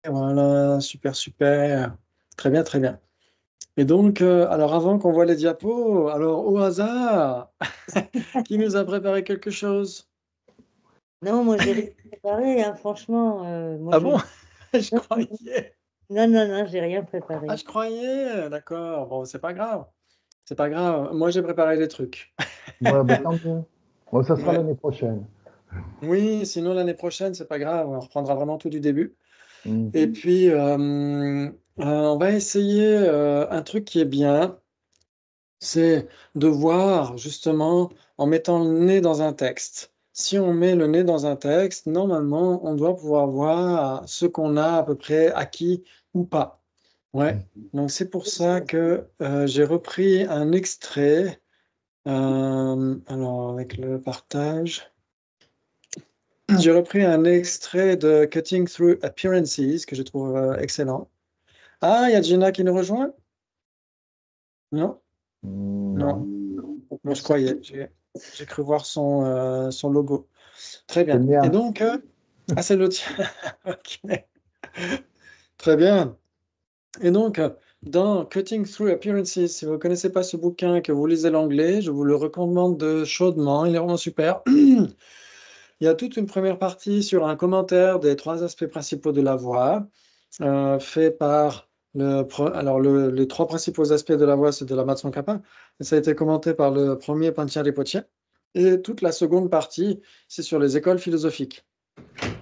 Voilà, super, super. Très bien, très bien. Et donc, alors avant qu'on voit les diapos, alors au hasard, qui nous a préparé quelque chose? Non, moi, j'ai rien préparé, hein, franchement. Ah bon? Je Non, croyais. non, non, non, j'ai rien Ah, préparé. je croyais. D'accord. Bon, c'est pas grave. C'est pas grave. Moi, j'ai préparé des trucs. Ouais, bah, tant mieux. Bon, ça sera Ouais. l'année prochaine. Oui, sinon l'année prochaine, c'est pas grave. On reprendra vraiment tout du début. Hmm. Et puis, on va essayer un truc qui est bien. C'est de voir justement en mettant le nez dans un texte. Si on met le nez dans un texte, normalement, on doit pouvoir voir ce qu'on a à peu près acquis ou pas. Ouais. Donc c'est pour ça que j'ai repris un extrait. Alors avec le partage, j'ai repris un extrait de Cutting Through Appearances que je trouve excellent. Ah, il y a Gina qui nous rejoint? Non? Non. Non, Moi, je croyais. J'ai cru voir son logo. Très c'est bien. le Et mien. donc, ah, c'est le tien. Ok. Très bien. Et donc, dans Cutting Through Appearances, si vous ne connaissez pas ce bouquin et que vous lisez l'anglais, je vous le recommande chaudement. Il est vraiment super. Il y a toute une première partie sur un commentaire des trois aspects principaux de la voix, fait par alors les trois principaux aspects de la voix, c'est de la Matsunkapa. Et ça a été commenté par le premier Panchen Rinpoche. Et toute la seconde partie, c'est sur les écoles philosophiques.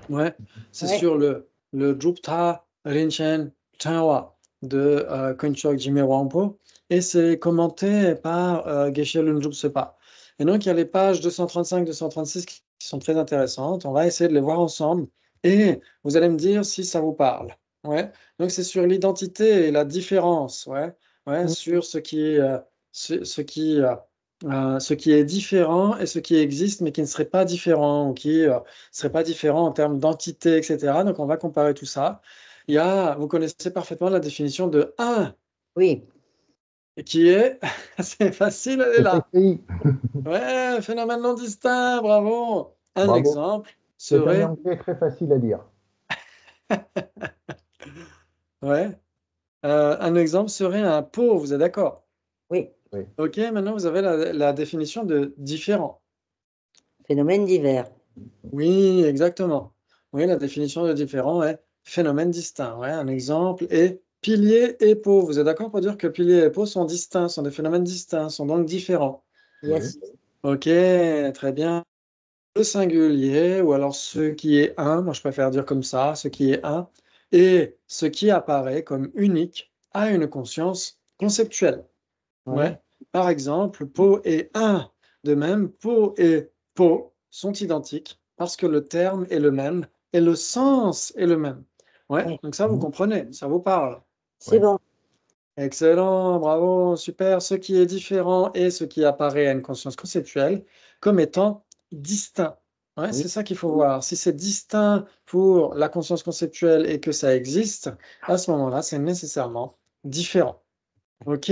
Ouais, c'est Ouais. sur le Drupta Rinchen Tawa de Konchok Jime Wangpo. Et c'est commenté par Geshe Lungrup Sepa. Et donc, il y a les pages 235-236 qui sont très intéressantes. On va essayer de les voir ensemble. Et vous allez me dire si ça vous parle. Ouais. Donc, c'est sur l'identité et la différence. Ouais. Ouais, Mm. sur ce qui est différent et ce qui existe, mais qui ne serait pas différent, ou qui serait pas différent en termes d'entité, etc. Donc, on va comparer tout ça. Vous connaissez parfaitement la définition de un, Oui. qui est, c'est facile, elle est C'est là. écrit. Ouais, phénomène non distinct, bravo. Un Bravo. exemple C'est un serait, anglais très facile à dire. ouais, un exemple serait un pot, vous êtes d'accord? Oui. Oui. Ok, maintenant vous avez la définition de différent. Phénomène divers. Oui, exactement. Oui, la définition de différent est phénomène distinct. Ouais, un exemple est pilier et pot. Vous êtes d'accord pour dire que pilier et pot sont distincts, sont des phénomènes distincts, sont donc différents. Oui. Yes. Ok, très bien. Le singulier, ou alors ce qui est un, moi je préfère dire comme ça, ce qui est un, et ce qui apparaît comme unique a une conscience conceptuelle. Ouais. Ouais. Par exemple, pot et un. De même, pot et pot sont identiques parce que le terme est le même et le sens est le même. Ouais, Ouais. donc ça, vous Mhm. comprenez, ça vous parle. C'est Oui. bon. Excellent, bravo, super. Ce qui est différent et ce qui apparaît à une conscience conceptuelle comme étant distinct. Ouais, Oui. c'est ça qu'il faut voir. Si c'est distinct pour la conscience conceptuelle et que ça existe, à ce moment-là, c'est nécessairement différent. Ok,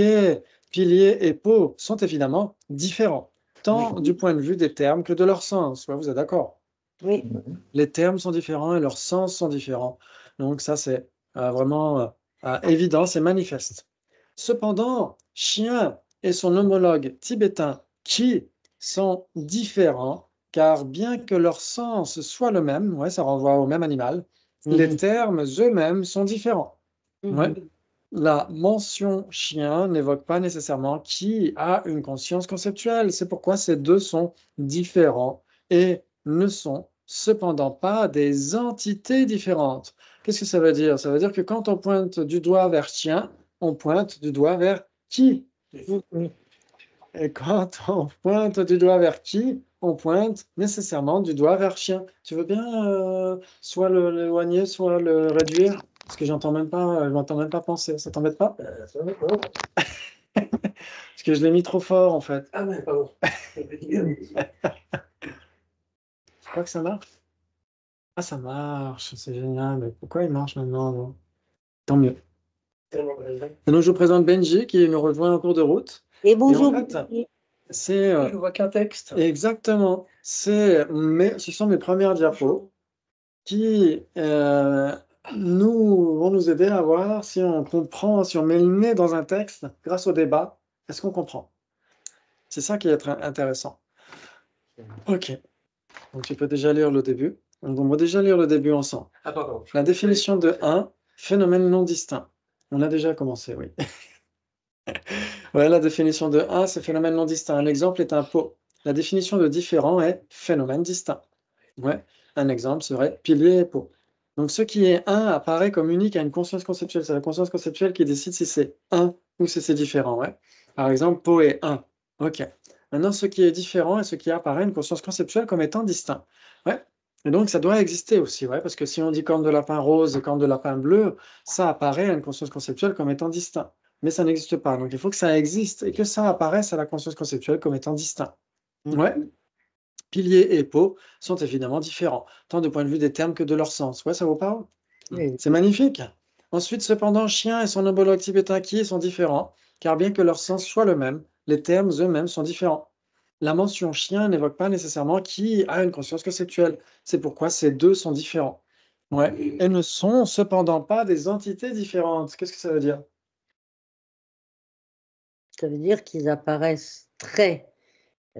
pilier et pot sont évidemment différents, Oui. tant du point de vue des termes que de leur sens. Ouais, vous êtes d'accord? Oui. Oui. Les termes sont différents et leurs sens sont différents. Donc ça, c'est vraiment évident, c'est manifeste. Cependant, chien et son homologue tibétain, qui sont différents, car bien que leur sens soit le même, ouais, ça renvoie au même animal, les Mhm. termes eux-mêmes sont différents. Ouais. Mhm. La mention chien n'évoque pas nécessairement qui a une conscience conceptuelle. C'est pourquoi ces deux sont différents et ne sont cependant pas des entités différentes. Qu'est-ce que ça veut dire? Ça veut dire que quand on pointe du doigt vers chien, on pointe du doigt vers qui? Mhm. Et quand on pointe du doigt vers qui, on pointe nécessairement du doigt vers chien. Tu veux bien soit l'éloigner, soit le réduire? Parce que j'entends même pas, je m'entends même pas penser. Ça t'embête pas? Ça va pas. Parce que je l'ai mis trop fort en fait. Ah mais pardon. Je crois que ça marche. Ah ça marche, c'est génial. Mais pourquoi il marche maintenant alors? Tant mieux. Et donc je vous présente Benji qui nous rejoint en cours de route. Et Et en bonjour. fait, c'est je vois qu'un texte. Exactement. Ce sont mes premières diapos qui vont nous aider à voir si on comprend, si on met le nez dans un texte grâce au débat, est-ce qu'on comprend? C'est ça qui est intéressant. Ok, donc tu peux déjà lire le début. Donc, on va déjà lire le début ensemble. Ah, pardon. La définition de 1, phénomène non distinct. On a déjà commencé, oui. Ouais, la définition de 1, c'est phénomène non distinct. L'exemple est un pot. La définition de différent est phénomène distinct. Ouais, un exemple serait pilier et pot. Donc, ce qui est 1 apparaît comme unique à une conscience conceptuelle. C'est la conscience conceptuelle qui décide si c'est 1 ou si c'est différent. Ouais. Par exemple, pot est 1. OK. Maintenant, ce qui est différent et ce qui apparaît une conscience conceptuelle comme étant distinct. Ouais. Et donc, ça doit exister aussi, ouais, parce que si on dit corne de lapin rose et corne de lapin bleu, ça apparaît à une conscience conceptuelle comme étant distinct. Mais ça n'existe pas. Donc, il faut que ça existe et que ça apparaisse à la conscience conceptuelle comme étant distinct. Ouais. Pilier et pot sont évidemment différents, tant du point de vue des termes que de leur sens. Ouais, ça vous parle? Oui. C'est magnifique. Ensuite, cependant, chien et son homologue tibétain qui sont différents, car bien que leur sens soit le même, les termes eux-mêmes sont différents. La mention chien n'évoque pas nécessairement qui a une conscience conceptuelle. C'est pourquoi ces deux sont différents. Ouais. Elles ne sont cependant pas des entités différentes. Qu'est-ce que ça veut dire? Ça veut dire qu'ils apparaissent très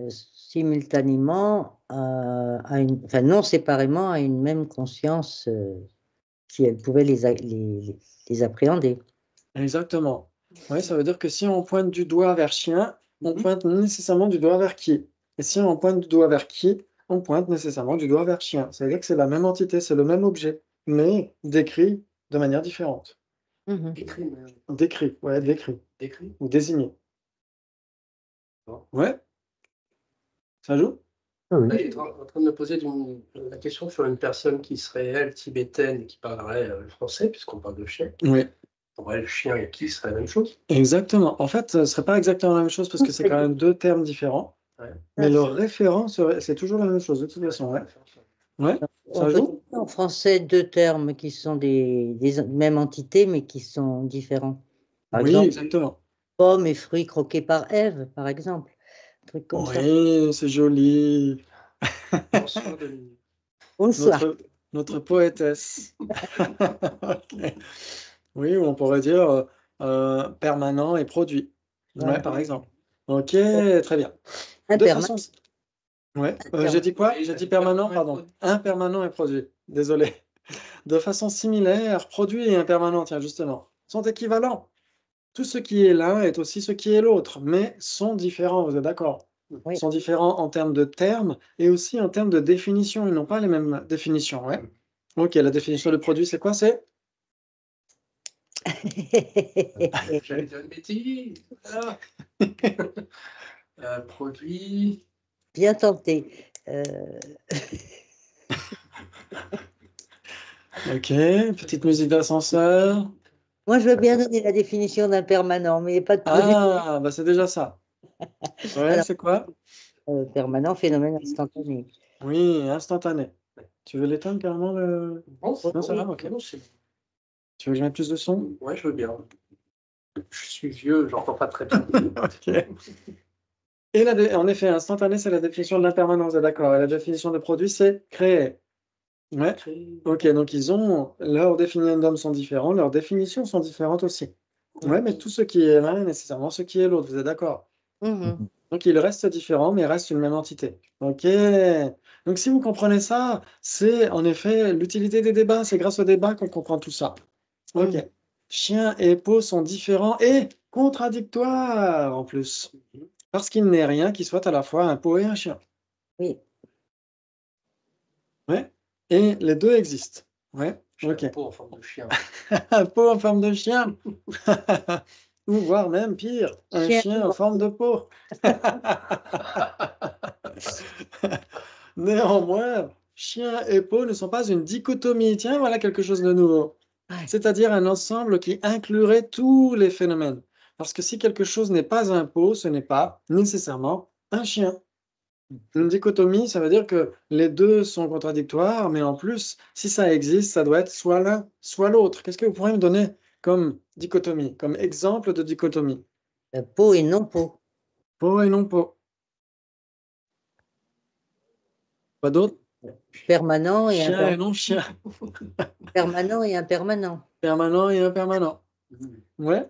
simultanément, enfin non séparément, à une même conscience si elle pouvait les appréhender. Exactement. Oui, ça veut dire que si on pointe du doigt vers chien, on pointe nécessairement du doigt vers qui? Et si on pointe du doigt vers qui, on pointe nécessairement du doigt vers chien. Ça veut dire que c'est la même entité, c'est le même objet, mais décrit de manière différente. Mhm. Écrit, mais Décrit, ouais, décrit. décrit. Ou désigné. Bon. Ouais, ça joue? Ah oui. Là, j'étais en train de me poser la question sur une personne qui serait, elle, tibétaine et qui parlerait le français, puisqu'on parle de chien. Oui, Pour elle, chien et qui serait la même chose. exactement. En fait, ce ne serait pas exactement la même chose parce que c'est quand même deux termes différents, Ouais. mais le référent, c'est toujours la même chose de toute façon. Ouais, ouais, On ça peut joue? dire en français deux termes qui sont des mêmes entités, mais qui sont différents. Par Oui, exemple, exactement. pommes et fruits croqués par Ève, par exemple. Un truc comme ça. Oui, c'est joli. Bonsoir, Dominique. Bonsoir. Notre poétesse. Ok. Oui, ou on pourrait dire permanent et produit. Voilà. Ouais, par exemple. Ok, très bien. De Impermanent. façon. Ouais. J'ai dit quoi? J'ai dit permanent, pardon. Impermanent et produit. Désolé. De façon similaire, produit et impermanent, tiens, justement, sont équivalents. Tout ce qui est l'un est aussi ce qui est l'autre, mais sont différents, vous êtes d'accord? Oui. Sont différents en termes de termes et aussi en termes de définition. Ils n'ont pas les mêmes définitions, ouais. Ok, la définition de produit, c'est quoi? C'est J'allais dire une bêtise. Voilà. Produit. Bien tenté. ok, petite musique d'ascenseur. Moi, je veux bien donner la définition d'impermanent, mais pas de produit. Ah, bah c'est déjà ça. Ouais, Alors, c'est quoi? permanent, phénomène instantané. Oui, instantané. Tu veux l'éteindre carrément Bon, Non, ça va, ok. non, c'est- Tu veux que je mette plus de son? Ouais, je veux bien. Je suis vieux, j'entends pas très bien. Ok. Et en effet, instantané, c'est la définition de l'impermanence, d'accord. Et la définition de produit, c'est créer. Ouais. Ok, donc leurs définitions sont différents, leurs définitions sont différentes aussi. Ouais, mais tout ce qui est l'un est nécessairement ce qui est l'autre, vous êtes d'accord? Mhm. Donc il reste différent, mais reste une même entité. Ok. Donc si vous comprenez ça, c'est en effet l'utilité des débats, c'est grâce aux débats qu'on comprend tout ça. Ok. Mhm. Chien et peau sont différents et contradictoires en plus. Parce qu'il n'est rien qui soit à la fois un pot et un chien. Oui. Ouais. Et les deux existent. Ouais. J'ai Ok. un pot en forme de chien. Un pot en forme de chien. Ou voire même pire, un Chien. chien en forme de pot. Néanmoins, chien et pot ne sont pas une dichotomie. Tiens, voilà quelque chose de nouveau. Ouais. C'est-à-dire un ensemble qui inclurait tous les phénomènes. Parce que si quelque chose n'est pas un pot, ce n'est pas nécessairement un chien. Une dichotomie, ça veut dire que les deux sont contradictoires, mais en plus, si ça existe, ça doit être soit l'un, soit l'autre. Qu'est-ce que vous pourriez me donner comme dichotomie, comme exemple de dichotomie? Peau et non peau. Pot et non pot. Pas d'autre? Permanent et Chien et impermanent. non chien. Permanent et impermanent. Permanent et impermanent. Ouais,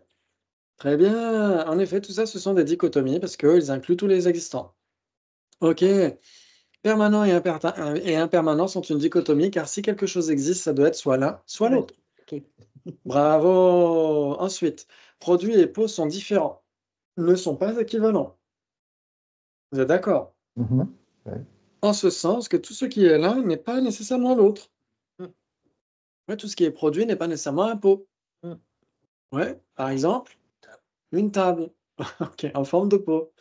très bien. En effet, tout ça, ce sont des dichotomies parce qu'ils incluent tous les existants. Ok. Permanent et impermanent sont une dichotomie car si quelque chose existe, ça doit être soit l'un, soit l'autre. Ok. Bravo. Ensuite, produit et peau sont différents, ne sont pas équivalents. Vous êtes d'accord? Mhm. En ce sens que tout ce qui est l'un n'est pas nécessairement l'autre. Mm. Ouais, tout ce qui est produit n'est pas nécessairement un pot. Mm. Ouais, par exemple, une table. Ok, en forme de pot.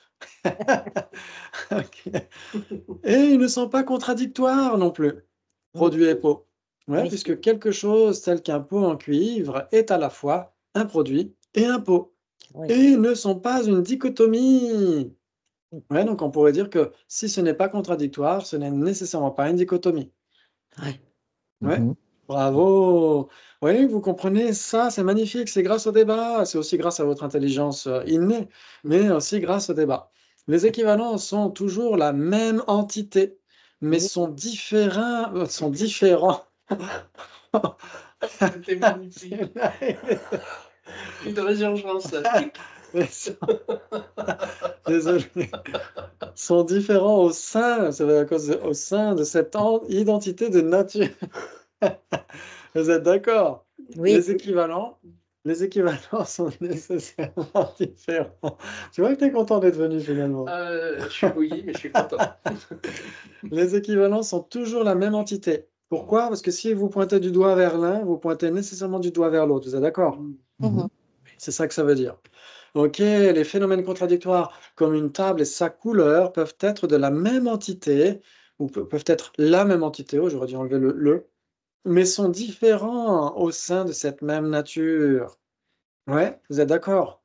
Ok. Et ils ne sont pas contradictoires non plus, produit et pot. Ouais, Oui. puisque quelque chose tel qu'un pot en cuivre est à la fois un produit et un pot. Oui. Et ils ne sont pas une dichotomie. Mm. Ouais, donc on pourrait dire que si ce n'est pas contradictoire, ce n'est nécessairement pas une dichotomie. Ouais. Ouais, Mhm. bravo. Oui, vous comprenez ça, c'est magnifique, c'est grâce au débat, c'est aussi grâce à votre intelligence innée, mais aussi grâce au débat. Les équivalents sont toujours la même entité, mais Oui. sont différents. C'était magnifique. Une résurgence. Mais désolé, sont différents au sein, c'est à cause au sein de cette identité de nature. Vous êtes d'accord? Oui. Les équivalents sont nécessairement différents. Tu vois que tu es content d'être venu finalement. Je suis bouilli, mais je suis content. Les équivalents sont toujours la même entité. Pourquoi? Parce que si vous pointez du doigt vers l'un, vous pointez nécessairement du doigt vers l'autre. Vous êtes d'accord? Mhm. C'est ça que ça veut dire. Ok, les phénomènes contradictoires comme une table et sa couleur peuvent être de la même entité, ou peuvent être la même entité, oh, j'aurais dû enlever le, mais sont différents au sein de cette même nature. Ouais, vous êtes d'accord?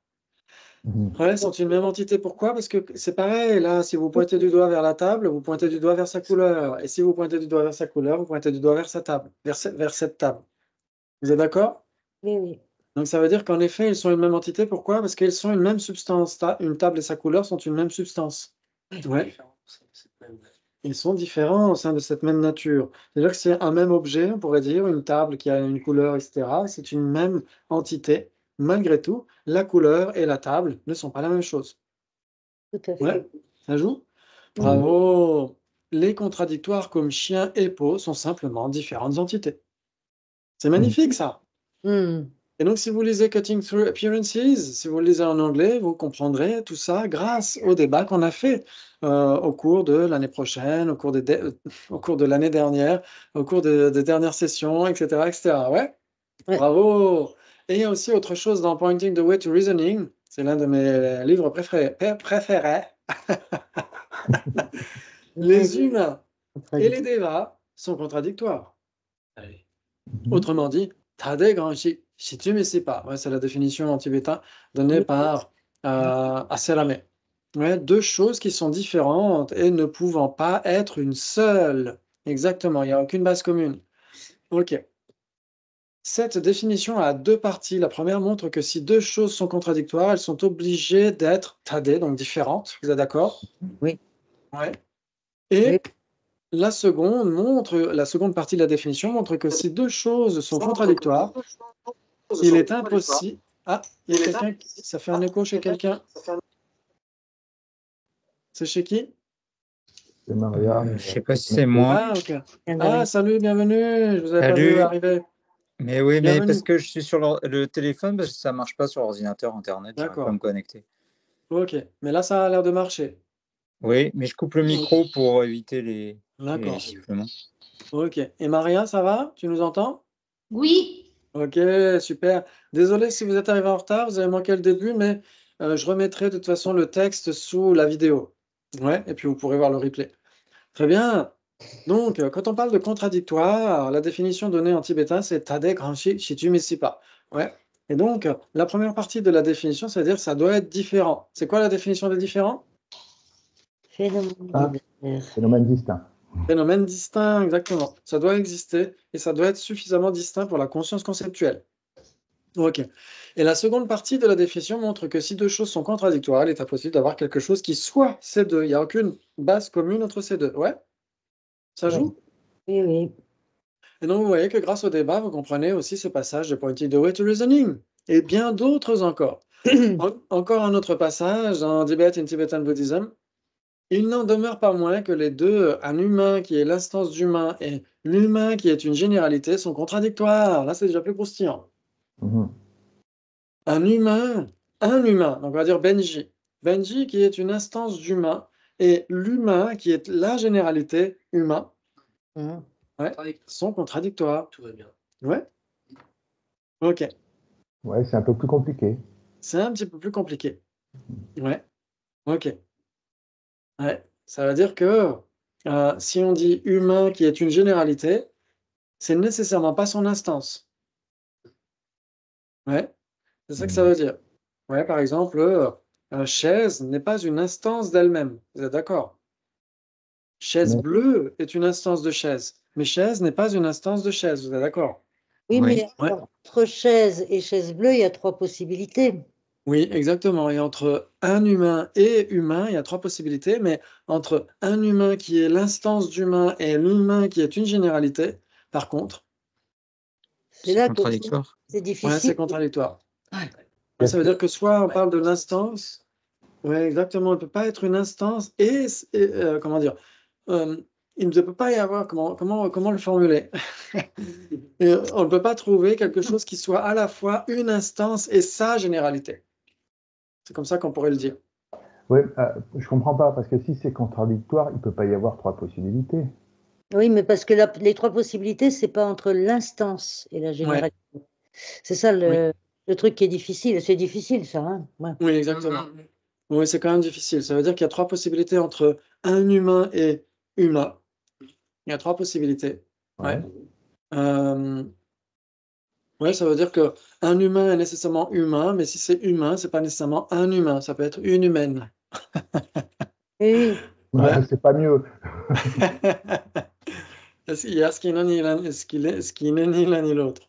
Mhm. Ouais, sont une même entité. Pourquoi? Parce que c'est pareil, là, si vous pointez du doigt vers la table, vous pointez du doigt vers sa couleur. Et si vous pointez du doigt vers sa couleur, vous pointez du doigt vers sa table, vers cette table. Vous êtes d'accord? Oui, oui. Donc ça veut dire qu'en effet, ils sont une même entité. Pourquoi? Parce qu'ils sont une même substance. Une table et sa couleur sont une même substance. Ouais. Ils sont différents au sein de cette même nature. C'est-à-dire que c'est un même objet, on pourrait dire, une table qui a une couleur, etc. C'est une même entité. Malgré tout, la couleur et la table ne sont pas la même chose. Tout à fait. Ouais, ça joue? Oui. Bravo! Les contradictoires comme chien et peau sont simplement différentes entités. C'est magnifique ça! Mm. Et donc, si vous lisez Cutting Through Appearances, si vous le lisez en anglais, vous comprendrez tout ça grâce au débat qu'on a fait au cours de l'année prochaine, au cours de l'année dernière, au cours des dernières sessions, etc., etc. Ouais, Ouais. bravo! Et il y a aussi autre chose dans Pointing the Way to Reasoning, c'est l'un de mes livres préférés. Les humains et les débats sont contradictoires. Allez. Autrement dit, Tade Granchi, si tu ne sais pas, ouais, c'est la définition en tibétain donnée Oui. par Aserame. Ouais, deux choses qui sont différentes et ne pouvant pas être une seule. Exactement, il n'y a aucune base commune. Ok. Cette définition a deux parties. La première montre que si deux choses sont contradictoires, elles sont obligées d'être Tade, donc différentes. Vous êtes d'accord? Oui. Ouais. Oui. Et la seconde partie de la définition montre que si deux choses sont contradictoires, il est impossible. Ah, il y a quelqu'un. Ça fait un écho chez quelqu'un. C'est chez qui? C'est Maria. Je sais pas si c'est moi. Ah, ok. Ah, salut, bienvenue. Je vous avais pas vu Salut. arriver. Mais oui, mais Bienvenue. parce que je suis sur le téléphone, parce que ça marche pas sur l'ordinateur internet, j'arrive pas à D'accord. me connecter. Ok, mais là, ça a l'air de marcher. Oui, mais je coupe le micro pour éviter les D'accord. sifflements. Ok. Et Maria, ça va? Tu nous entends? Oui, Ok, super. Désolé si vous êtes arrivé en retard, vous avez manqué le début, mais je remettrai de toute façon le texte sous la vidéo. Ouais, et puis vous pourrez voir le replay. Très bien. Donc, quand on parle de contradictoire, la définition donnée en tibétain, c'est Tade Granchi Shitu Misipa. Ouais. Et donc, la première partie de la définition, c'est-à-dire que ça doit être différent. C'est quoi la définition de différent? Phénomène Ah. divers. Phénomène distinct. Phénomène distinct, exactement. Ça doit exister et ça doit être suffisamment distinct pour la conscience conceptuelle. Ok. Et la seconde partie de la définition montre que si deux choses sont contradictoires, il est impossible d'avoir quelque chose qui soit ces deux. Il n'y a aucune base commune entre ces deux. Ouais? Ça joue? Oui, oui. Et donc, vous voyez que grâce au débat, vous comprenez aussi ce passage de Pointing the Way to Reasoning, et bien d'autres encore. Encore un autre passage dans Debate in Tibetan Buddhism. Il n'en demeure pas moins que les deux, un humain qui est l'instance d'humain et l'humain qui est une généralité, sont contradictoires. Là, c'est déjà plus croustillant. Mhm. Un humain, donc on va dire Benji. Benji qui est une instance d'humain et l'humain qui est la généralité humain, Mhm. sont contradictoires. Tout va bien. Ouais. Ok. Ouais, c'est un peu plus compliqué. C'est un petit peu plus compliqué. Ouais. Ok. Ouais. Ça veut dire que si on dit humain qui est une généralité, c'est nécessairement pas son instance. Ouais. C'est ça que ça veut dire. Ouais, par exemple, chaise n'est pas une instance d'elle-même. Vous êtes d'accord? Chaise Mais bleue est une instance de chaise, mais chaise n'est pas une instance de chaise. Vous êtes d'accord? Oui, Oui. mais Ouais. entre chaise et chaise bleue, il y a 3 possibilités. Oui, exactement. Et entre un humain et humain, il y a 3 possibilités, mais entre un humain qui est l'instance d'humain et l'humain qui est une généralité, par contre, C'est C'est là que contradictoire. c'est ouais, difficile. c'est contradictoire. Ouais. Ouais, ça veut dire que soit on Ouais. parle de l'instance, ouais, exactement, il ne peut pas être une instance comment dire, il ne peut pas y avoir, comment le formuler? On ne peut pas trouver quelque chose qui soit à la fois une instance et sa généralité. C'est comme ça qu'on pourrait le dire. oui, je comprends pas, parce que si c'est contradictoire, il peut pas y avoir 3 possibilités. Oui, mais parce que les 3 possibilités, c'est pas entre l'instance et la Ouais, généralité. C'est ça oui, le truc qui est difficile. C'est difficile, ça. Hein, ouais. oui, exactement. Oui, c'est quand même difficile. Ça veut dire qu'il y a 3 possibilités entre un humain et humain. Il y a 3 possibilités. Ouais. Ouais. Ouais, ça veut dire que un humain est nécessairement humain, mais si c'est humain, c'est pas nécessairement un humain, ça peut être une humaine. Oui, Ouais. C'est pas mieux. Il y a ce qui n'est ni l'un ce qui n'est ni l'un ni l'autre.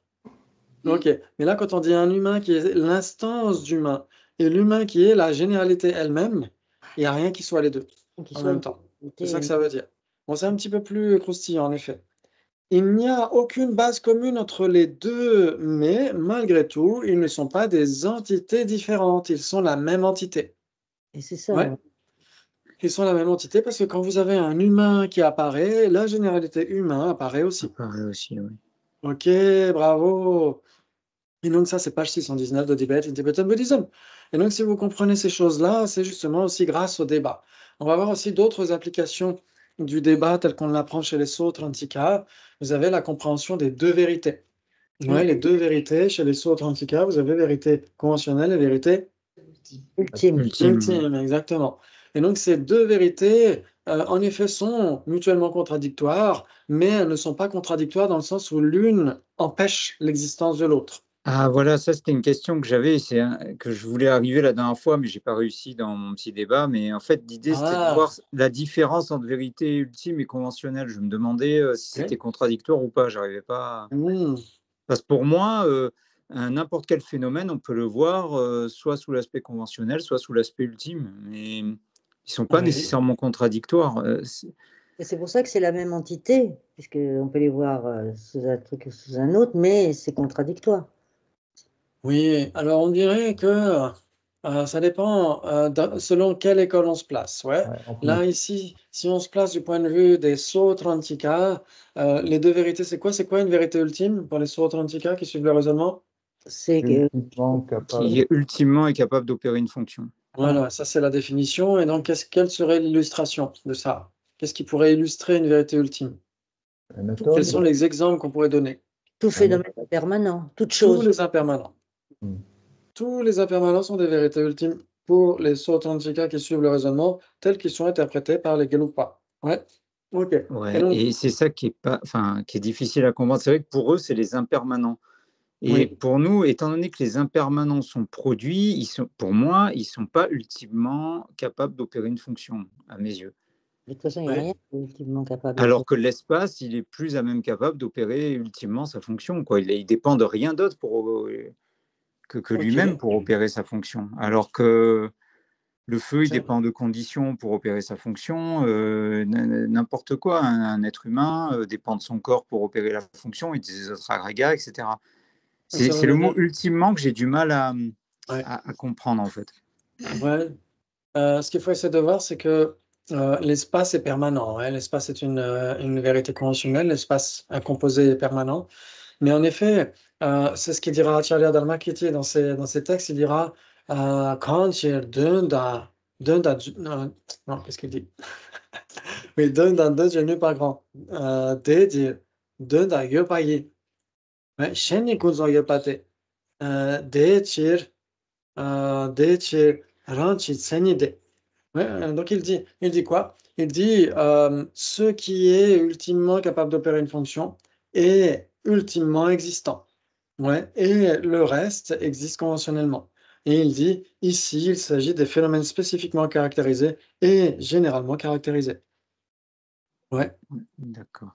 OK. Mais là, quand on dit un humain qui est l'instance d'humain et l'humain qui est la généralité elle-même, il n'y a rien qui soit les deux qu'il en soit même temps. C'est ça que ça veut dire. Bon, c'est un petit peu plus croustillant, en effet. Il n'y a aucune base commune entre les deux, mais malgré tout, ils ne sont pas des entités différentes. Ils sont la même entité. Et c'est ça. Ouais, ils sont la même entité parce que quand vous avez un humain qui apparaît, la généralité humain apparaît Ça aussi. paraît aussi, oui. OK, bravo. Et donc ça, c'est page 619 de Debate in Tibetan Buddhism. Et donc, si vous comprenez ces choses-là, c'est justement aussi grâce au débat. On va voir aussi d'autres applications du débat tel qu'on l'apprend chez les Sautrantika. Vous avez la compréhension des deux vérités. Ouais, les deux vérités chez les Sautrantika, vous avez vérité conventionnelle et vérité Ultime. Ultime. ultime, exactement. Et donc, ces deux vérités, en effet, sont mutuellement contradictoires, mais elles ne sont pas contradictoires dans le sens où l'une empêche l'existence de l'autre. Ah voilà, ça c'était une question que j'avais, que je voulais arriver la dernière fois, mais j'ai pas réussi dans mon petit débat. Mais en fait, l'idée c'était de Ah, voir la différence entre vérité ultime et conventionnelle. Je me demandais si c'était ok. contradictoire ou pas. J'arrivais pas. Hmm, Parce que pour moi, n'importe quel phénomène, on peut le voir soit sous l'aspect conventionnel, soit sous l'aspect ultime, mais ils sont pas oui. nécessairement contradictoires. Et c'est pour ça que c'est la même entité, puisqu'on peut les voir sous un truc ou sous un autre, mais c'est contradictoire. Oui, alors on dirait que ça dépend selon quelle école on se place. Ouais. Ouais, en plus. Là, ici, si on se place du point de vue des Sautrantika, les deux vérités, c'est quoi? C'est quoi une vérité ultime pour les Sautrantika qui suivent le raisonnement? C'est que Ultimement capable. Qui ultimement est capable d'opérer une fonction. Voilà, ça c'est la définition. Et donc, quelle serait l'illustration de ça? Qu'est-ce qui pourrait illustrer une vérité ultime? Un Quels atome. sont les exemples qu'on pourrait donner? tout Un phénomène permanent, toute Tous chose. les impermanents. Hmm. Tous les impermanents sont des vérités ultimes pour les Sautrantika qui suivent le raisonnement tels qu'ils sont interprétés par les Gelugpa. Ouais, ok. Et Ouais, donc, et c'est ça qui est pas, enfin, qui est difficile à comprendre. C'est vrai que pour eux, c'est les impermanents. Et oui, pour nous, étant donné que les impermanents sont produits, pour moi, ils sont pas ultimement capables d'opérer une fonction, à mes yeux. De toute façon, il n'y a oui, rien qui est ultimement capable de Alors faire. que l'espace, il est plus à même capable d'opérer ultimement sa fonction, quoi. Il dépend de rien d'autre que ok. lui-même pour opérer sa fonction. Alors que Le feu, il C'est- dépend de conditions pour opérer sa fonction. N'importe quoi, un être humain dépend de son corps pour opérer la fonction et des autres agrégats, etc. ça C'est le veut mot dire- ultimement que j'ai du mal Ouais. à comprendre, en fait. Ouais. Ce qu'il faut essayer de voir, c'est que l'espace est permanent. Hein. L'espace est une vérité conventionnelle. L'espace, un composé est permanent. Mais en effet, c'est ce qu'il dira Charlie Adalmakiti dans ses textes. Il dira quand il non, qu'est-ce qu'il dit? Oui, d'un deux genu pas grand. Dit d'un yeux pas yi. Ouais, sheni kuzo yeux pas te. Chir, chir, ranchi tseni de. Ouais, donc il dit quoi? Il dit ce qui est ultimement capable d'opérer une fonction est ultimement existant. Ouais, et le reste existe conventionnellement. Et il dit ici, il s'agit des phénomènes spécifiquement caractérisés et généralement caractérisés. Ouais. D'accord.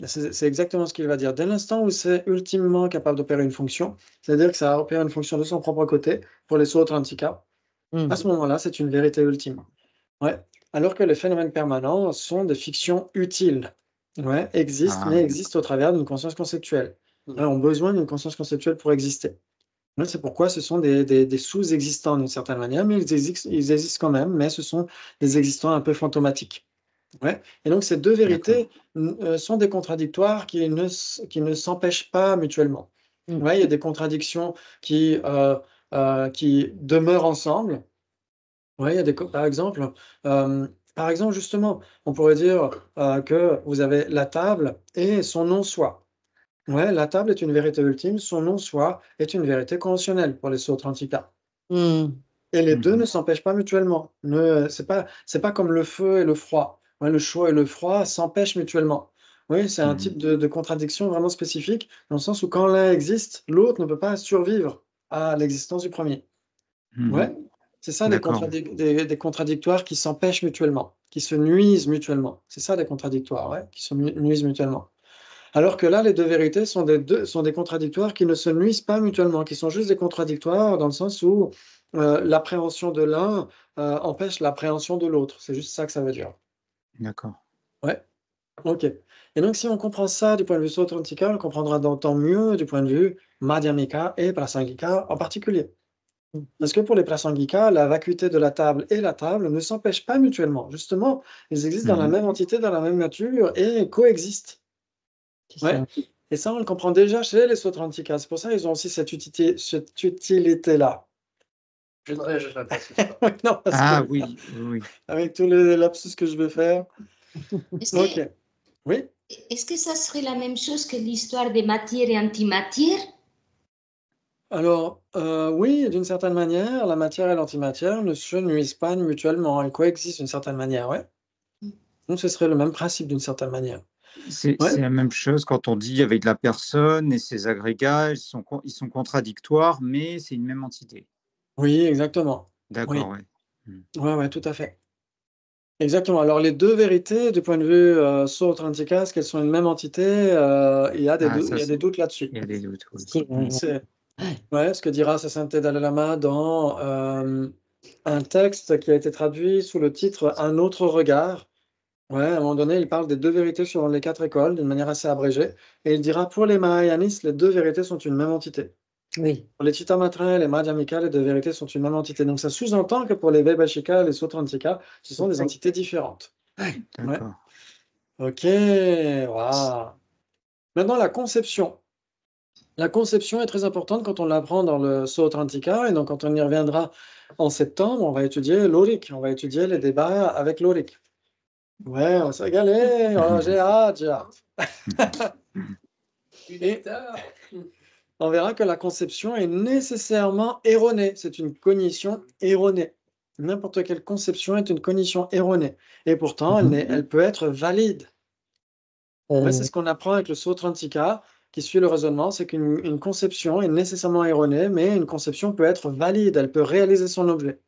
C'est exactement ce qu'il va dire. Dès l'instant où c'est ultimement capable d'opérer une fonction, c'est-à-dire que ça opère une fonction de son propre côté pour les autres antiquats, à ce moment-là, c'est une vérité ultime. Ouais. Alors que les phénomènes permanents sont des fictions utiles. Ouais, existent, mais existent au travers d'une conscience conceptuelle. Ouais, ont besoin d'une conscience conceptuelle pour exister. Ouais, c'est pourquoi ce sont des sous-existants d'une certaine manière, mais ils existent quand même, mais ce sont des existants un peu fantomatiques. Ouais. Et donc ces deux vérités sont des contradictoires qui ne s'empêchent pas mutuellement. Ouais, il y a des contradictions qui demeurent ensemble. Ouais, il y a par exemple, justement, on pourrait dire que vous avez la table et son non-soi. Ouais, la table est une vérité ultime, son non-soi est une vérité conventionnelle pour les autres antiquats. Et les deux ne s'empêchent pas mutuellement. C'est pas comme le feu et le froid. Ouais, le chaud et le froid s'empêchent mutuellement. Oui, c'est un type de contradiction vraiment spécifique, dans le sens où quand l'un existe, l'autre ne peut pas survivre à l'existence du premier. Ouais, c'est ça D'accord. des contradictoires qui s'empêchent mutuellement, qui se nuisent mutuellement. C'est ça des contradictoires, ouais, qui se nuisent mutuellement. Alors que là, les deux vérités sont des contradictoires qui ne se nuisent pas mutuellement, qui sont juste des contradictoires dans le sens où l'appréhension de l'un empêche l'appréhension de l'autre. C'est juste ça que ça veut dire. D'accord. Ouais, ok. Et donc, si on comprend ça du point de vue Sautrantika, on le comprendra d'autant mieux du point de vue Madhyamika et Prasangika en particulier. Parce que pour les Prasangika, la vacuité de la table et la table ne s'empêchent pas mutuellement. Justement, ils existent dans la même entité, dans la même nature et coexistent. Ouais. Et ça, on le comprend déjà chez les Sautrantika. C'est pour ça qu'ils ont aussi cette utilité-là. Je ne réagirai pas. Non, parce que Oui. avec tous les lapsus que je vais faire. Ok. Oui. Est-ce que ça serait la même chose que l'histoire des matières et antimatières? Alors, oui, d'une certaine manière, la matière et l'antimatière ne se nuisent pas mutuellement. Elles coexistent d'une certaine manière, ouais. Donc, ce serait le même principe d'une certaine manière. C'est Ouais. la même chose quand on dit avec la personne et ses agrégats, ils sont contradictoires, mais c'est une même entité. Oui, exactement. D'accord, Oui. ouais. Ouais, tout à fait. Exactement. Alors, les deux vérités, du point de vue Sautrantika, est-ce qu'elles sont une même entité? Il y a des doutes là-dessus. Il y a des doutes, oui. C'est ce que dira Sa Sainteté Dalai Lama dans un texte qui a été traduit sous le titre Un autre regard. Ouais, à un moment donné, il parle des deux vérités sur les 4 écoles d'une manière assez abrégée. Et il dira pour les Mahayanistes, les deux vérités sont une même entité. Oui. Pour les Chittamatrins et les Madhyamika, les deux vérités sont une même entité. Donc ça sous-entend que pour les Vaibhashika et les Sautrantika, ce sont des entités différentes. D'accord. Ouais. Ok, waouh. Maintenant, la conception. La conception est très importante quand on l'apprend dans le Sautrantika, et donc quand on y reviendra en septembre, on va étudier l'Auric, on va étudier les débats avec l'Auric. Ouais, on va se régaler, oh, j'ai hâte. Et on verra que la conception est nécessairement erronée, c'est une cognition erronée. N'importe quelle conception est une cognition erronée, et pourtant elle peut être valide. Ouais, c'est ce qu'on apprend avec le Sautrantika, qui suit le raisonnement, c'est qu'une conception est nécessairement erronée, mais une conception peut être valide, elle peut réaliser son objet.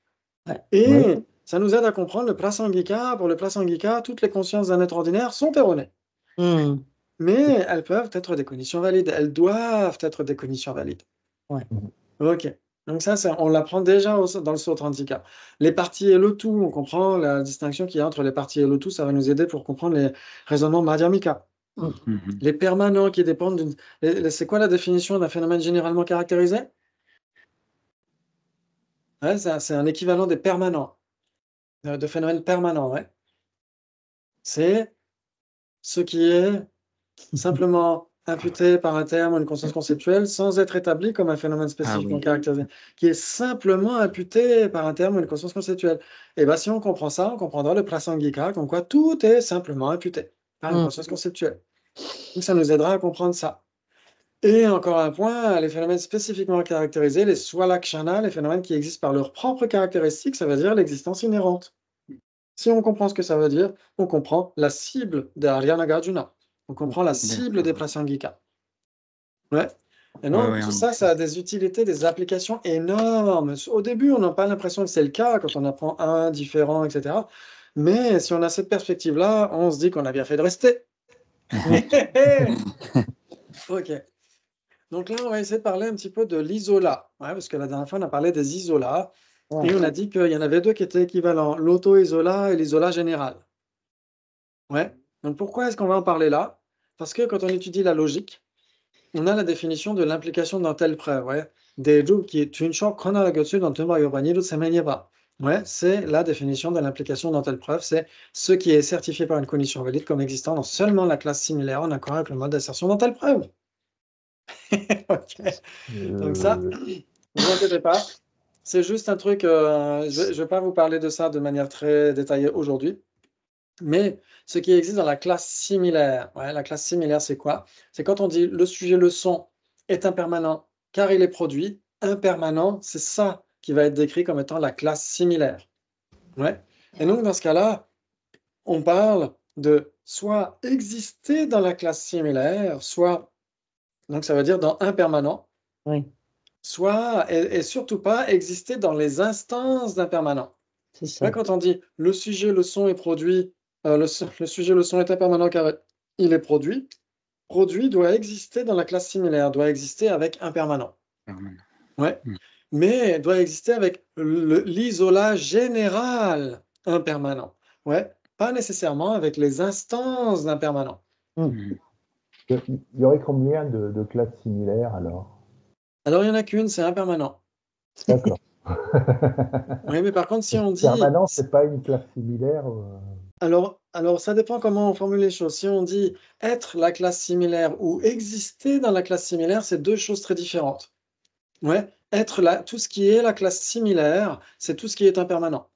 Et ça nous aide à comprendre le Prasangika. Pour le Prasangika, toutes les consciences d'un être ordinaire sont erronées. Mais elles peuvent être des cognitions valides, elles doivent être des cognitions valides. Ouais. Ok. Donc ça, on l'apprend déjà dans le Sotrantika. Les parties et le tout, on comprend la distinction qu'il y a entre les parties et le tout, ça va nous aider pour comprendre les raisonnements madhyamika. Mhm. Les permanents qui dépendent d'une... C'est quoi la définition d'un phénomène généralement caractérisé? Ouais, c'est un équivalent des permanents, de phénomènes permanents, ouais. C'est ce qui est simplement imputé par un terme ou une conscience conceptuelle sans être établi comme un phénomène spécifiquement oui. caractérisé, qui est simplement imputé par un terme ou une conscience conceptuelle. Et bien, si on comprend ça, on comprendra le prasangika, comme quoi tout est simplement imputé par une conscience conceptuelle. Donc, ça nous aidera à comprendre ça. Et encore un point, les phénomènes spécifiquement caractérisés, les swalakshana, les phénomènes qui existent par leurs propres caractéristiques, ça veut dire l'existence inhérente. Si on comprend ce que ça veut dire, on comprend la cible de Arya Nagarjuna. On comprend la cible des prasangika. Ouais. Et non, Ouais, tout ça, ça a des utilités, des applications énormes. Au début, on n'a pas l'impression que c'est le cas quand on apprend un, différent, etc. Mais si on a cette perspective-là, on se dit qu'on a bien fait de rester. Ok. Donc là, on va essayer de parler un petit peu de l'isola. Ouais, parce que la dernière fois, on a parlé des isolats. Ouais. Et on a dit qu'il y en avait deux qui étaient équivalents, l'auto-isola et l'isola général. Ouais. Donc pourquoi est-ce qu'on va en parler là? Parce que quand on étudie la logique, on a la définition de l'implication dans telle preuve. Ouais. Ouais, c'est la définition de l'implication dans telle preuve. C'est ce qui est certifié par une cognition valide comme existant dans seulement la classe similaire en accord avec le mode d'assertion dans telle preuve. Ok. Donc ça, ne vous inquiétez pas. C'est juste un truc, je ne vais pas vous parler de ça de manière très détaillée aujourd'hui. Mais ce qui existe dans la classe similaire, ouais, la classe similaire, c'est quoi? C'est quand on dit le sujet, le son est impermanent car il est produit. Impermanent, c'est ça qui va être décrit comme étant la classe similaire. Ouais. Et donc, dans ce cas-là, on parle de soit exister dans la classe similaire, soit, donc ça veut dire dans impermanent, Oui, soit, et surtout pas exister dans les instances d'impermanent. c'est Là, ça. quand on dit le sujet, le son est produit, le sujet, le son est impermanent car il est produit, produit doit exister dans la classe similaire, doit exister avec impermanent. Ouais. Mais doit exister avec l'isolat général impermanent. Ouais. Pas nécessairement avec les instances d'impermanent. Il y aurait combien de classes similaires alors? Alors, il n'y en a qu'une, c'est impermanent. D'accord. Oui, mais par contre, si on dit... Permanent, c'est pas une classe similaire. Alors, ça dépend comment on formule les choses. Si on dit être la classe similaire ou exister dans la classe similaire, c'est deux choses très différentes. Ouais, tout ce qui est la classe similaire, c'est tout ce qui est impermanent.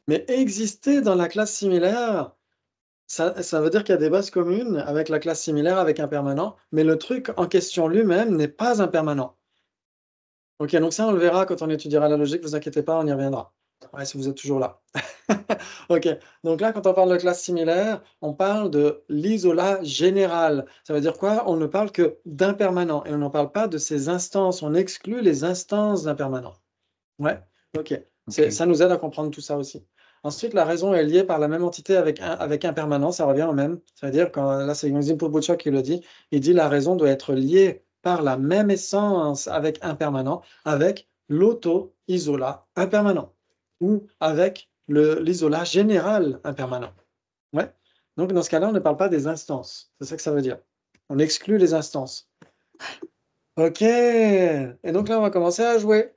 Mais exister dans la classe similaire, ça veut dire qu'il y a des bases communes avec la classe similaire, avec impermanent, mais le truc en question lui-même n'est pas impermanent. Ok, donc ça, on le verra quand on étudiera la logique, vous inquiétez pas, on y reviendra. Ouais, si vous êtes toujours là. Ok, donc là, quand on parle de classe similaire, on parle de l'isolat général. Ça veut dire quoi? On ne parle que d'impermanent et on n'en parle pas de ces instances. On exclut les instances d'impermanent. Ouais, ok. Ça nous aide à comprendre tout ça aussi. Ensuite, la raison est liée par la même entité avec impermanent, ça revient au même. C'est-à-dire, là, c'est Yongzin Pobucha qui le dit, il dit la raison doit être liée par la même essence avec impermanent, avec l'auto-isolat impermanent, ou avec l'isolat général impermanent. Ouais. Donc, dans ce cas-là, on ne parle pas des instances. C'est ça que ça veut dire. On exclut les instances. Ok. Et donc là, on va commencer à jouer.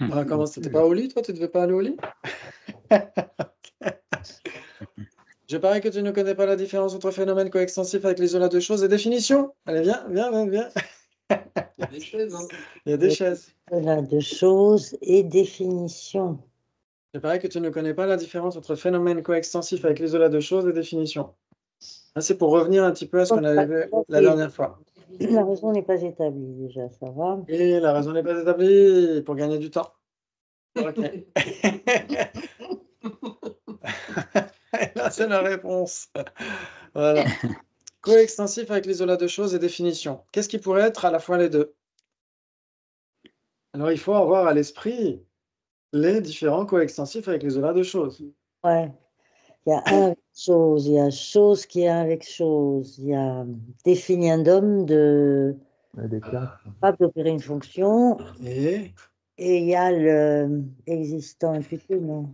On va commencer. T'es pas au lit, toi? Tu devais pas aller au lit? Je parie que tu ne connais pas la différence entre phénomène coextensif avec l'isolat de choses et définition. Allez, viens. Il y a des chaises, hein. Il y a des chaises. Voilà, de choses et définitions. Je parie que tu ne connais pas la différence entre phénomène coextensif avec l'isolat de choses et définition. Là, c'est pour revenir un petit peu à ce qu'on avait vu la dernière fois. La raison n'est pas établie déjà, ça va. Et la raison n'est pas établie pour gagner du temps. Ok. Là, c'est la réponse. Voilà. Coextensif avec l'isolat de choses et définition. Qu'est-ce qui pourrait être à la fois les deux? Alors, il faut avoir à l'esprit les différents coextensifs avec l'isolat de choses. Ouais. Il y a un avec chose, il y a chose qui est avec chose, il y a définiendum de Des quatre. capable d'opérer une fonction, Et et il y a le existant imputé, non?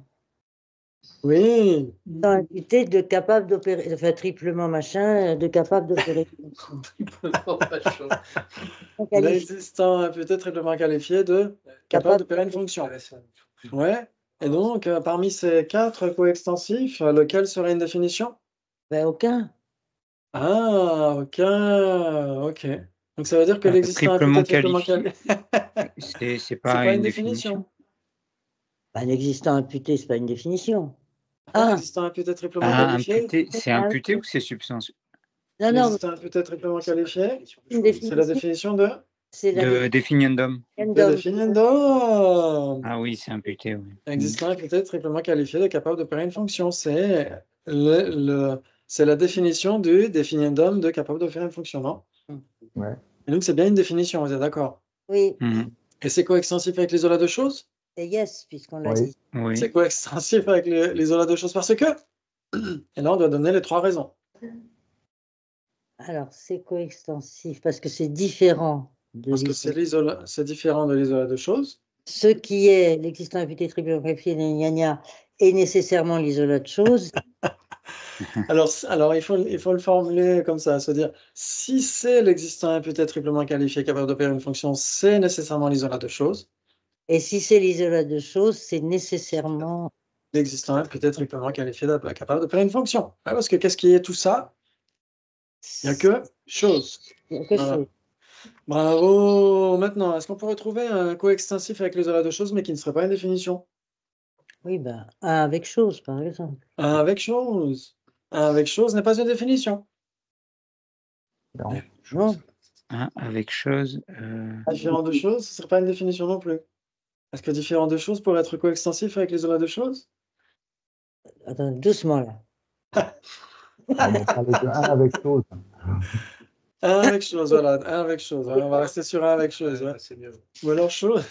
oui, Existant imputé de capable d'opérer, enfin triplement machin, de capable d'opérer une fonction. On qualifie l'existant peut être triplement qualifié de capable d'opérer une fonction. Ouais. Et donc, parmi ces 4 coextensifs, lequel serait une définition? ben, aucun. Ah, aucun. OK. Donc ça veut dire que l'existant peut Triplement être triplement qualifié. qualifié. C'est C'est pas pas une une définition. définition. Ben, l'existant imputé, c'est pas une définition. Ah, Ah, l'existant peut être triplement Ah, qualifié. imputé, c'est Ah, imputé oui. ou c'est substantiel? Non, non, L'existant peut être triplement qualifié. une C'est la définition, définition de c'est la De definiendum. définition. definiendum. Ah oui, c'est imputé, oui. Existant peut être triplement qualifié de capable d'opérer une fonction. C'est c'est la définition du definiendum de capable de faire une fonction, non? Ouais. Et donc c'est bien une définition, vous êtes d'accord? Oui, Mhm. Et c'est coextensif avec l'isolat de choses? c'est yes, puisqu'on l'a Oui. dit. Oui. C'est coextensif avec l'isolat de choses parce que. Et là, on doit donner les 3 raisons. Alors, c'est coextensif parce que c'est différent de Parce que c'est différent de l'isolat de choses. ce qui est l'existant imputé triplement qualifié, gna gna, est nécessairement l'isolat de chose. Alors il faut le formuler comme ça, se dire si c'est l'existant imputé triplement qualifié capable d'opérer une fonction, c'est nécessairement l'isolat de choses. Et si c'est l'isolat de chose, c'est nécessairement. L'existant imputé triplement qualifié capable d'opérer une fonction. Ouais, parce que qu'est-ce qui est tout ça? Il n'y a que chose. quelque Voilà. chose. Bravo. Maintenant, est-ce qu'on peut retrouver un coextensif avec l'isolat de choses, mais qui ne serait pas une définition? Oui, ben, un avec chose, par exemple. Un avec chose. Un avec chose n'est pas une définition. Non. Non. Hein, avec chose. Différent de choses, ce ne serait pas une définition non plus. Est-ce que différent de choses pourrait être coextensif avec l'isolat de choses? Attends, doucement là. On parlait de un avec chose. Un avec chose, voilà. Un avec chose. Ouais, on va rester sur un avec chose. Ouais. C'est mieux. Ou alors chose.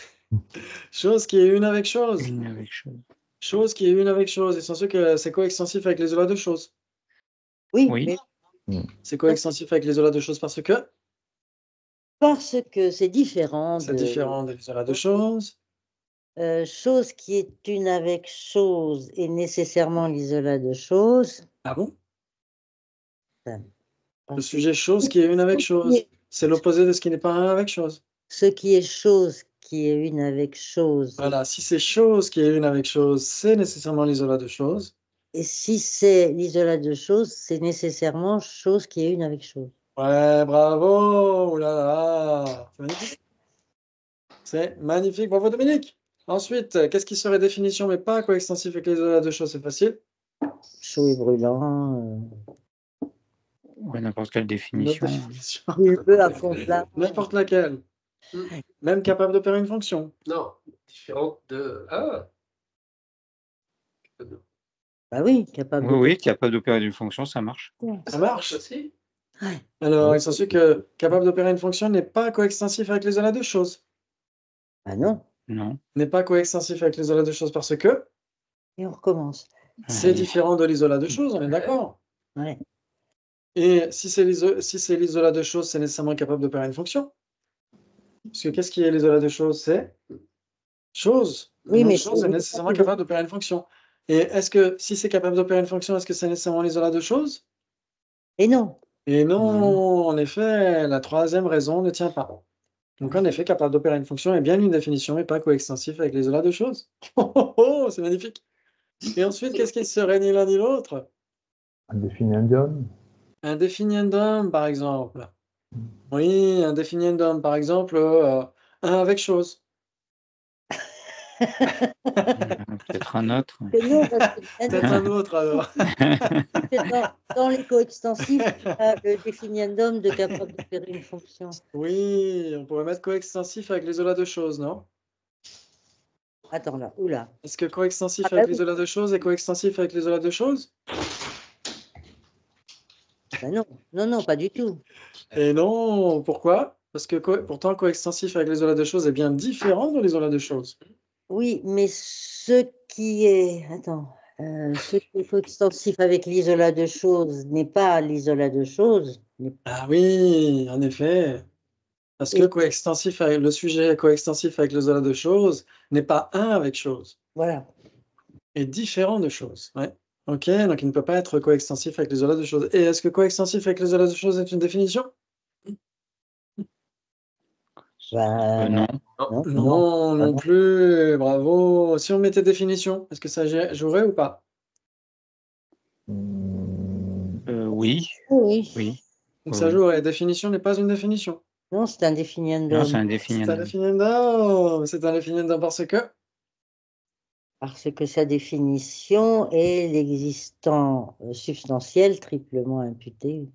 Chose qui est une avec chose. Une avec chose. Chose qui est une avec chose. Et sans ce que c'est coextensif avec l'isolat de choses. Oui, Oui. mais C'est coextensif avec l'isolat de choses parce que c'est différent c'est de différent de l'isolat de choses. chose qui est une avec chose et nécessairement l'isolat de chose. Ah bon? Le Parce que sujet chose qui est une avec chose. C'est l'opposé de ce qui n'est pas un avec chose. ce qui est chose qui est une avec chose. Voilà. Si c'est chose qui est une avec chose, c'est nécessairement l'isolat de chose. Et si c'est l'isolat de chose, c'est nécessairement chose qui est une avec chose. Ouais, bravo! Ouh là là! C'est magnifique. C'est magnifique. Bravo, Dominique. Ensuite, qu'est-ce qui serait définition mais pas coextensif avec l'isolat de choses? C'est facile. Chaud et brûlant. Ouais, n'importe quelle Une autre définition. définition. Bulbeux à fond plat. N'importe laquelle. Même capable d'opérer une fonction. Non, différente de. Ah! Bah oui, capable Oui, oui, capable d'opérer d'une fonction, ça marche. Ça marche. aussi. Alors, il s'ensuit que capable d'opérer une fonction n'est pas coextensif avec l'isolat de choses. Ah non. Non. N'est pas coextensif avec l'isolat de choses parce que Et on recommence. c'est différent de l'isolat de choses, on est d'accord. Ouais. Et si c'est l'isolat de choses, c'est nécessairement capable d'opérer une fonction. Parce que qu'est-ce qui est l'isolat de choses? C'est chose. Oui, Donc, mais chose est nécessairement capable d'opérer une fonction. Et est-ce que si c'est capable d'opérer une fonction, est-ce que c'est nécessairement l'isolat de choses? Et non. Et non, en effet, la troisième raison ne tient pas. Donc, en effet, capable d'opérer une fonction est bien une définition, mais pas coextensif avec l'isolat de choses. Oh, c'est magnifique. Et ensuite, qu'est-ce qui serait ni l'un ni l'autre? Un definiendum. Un definiendum, par exemple. Oui, un definiendum, par exemple, un avec chose. Peut-être un autre. Que non, parce que Peut-être un autre, alors. dans les coextensifs, il y a le definiendum de capable d'opérer une fonction. Oui, on pourrait mettre coextensif avec l'isolat de choses, non? Attends là, oula. Est-ce que coextensif Ah, bah avec oui. l'isolat de choses est coextensif avec l'isolat de choses? Ben non, non, non, pas du tout. Et non, pourquoi? Parce que pourtant, coextensif avec l'isolat de choses est bien différent de l'isolat de choses. Oui, mais ce qui est. Attends. Ce qui est coextensif avec l'isolat de choses n'est pas l'isolat de choses. Ah oui, en effet. Parce que coextensif avec le sujet coextensif avec l'isolat de choses n'est pas un avec chose, Voilà. est différent de choses. Ouais. Ok, donc il ne peut pas être coextensif avec l'isolat de choses. Et est-ce que coextensif avec l'isolat de choses est une définition? Ben, Non. Non, non plus. Bravo. Si on mettait définition, est-ce que ça jouerait ou pas? Oui. oui. Oui. Ça Oui. jouerait. Définition n'est pas une définition. Non, c'est un Non, définiendum. c'est un C'est un définiendum. définiendum. C'est un définiendum parce que. Parce que sa définition est l'existant substantiel triplement imputé.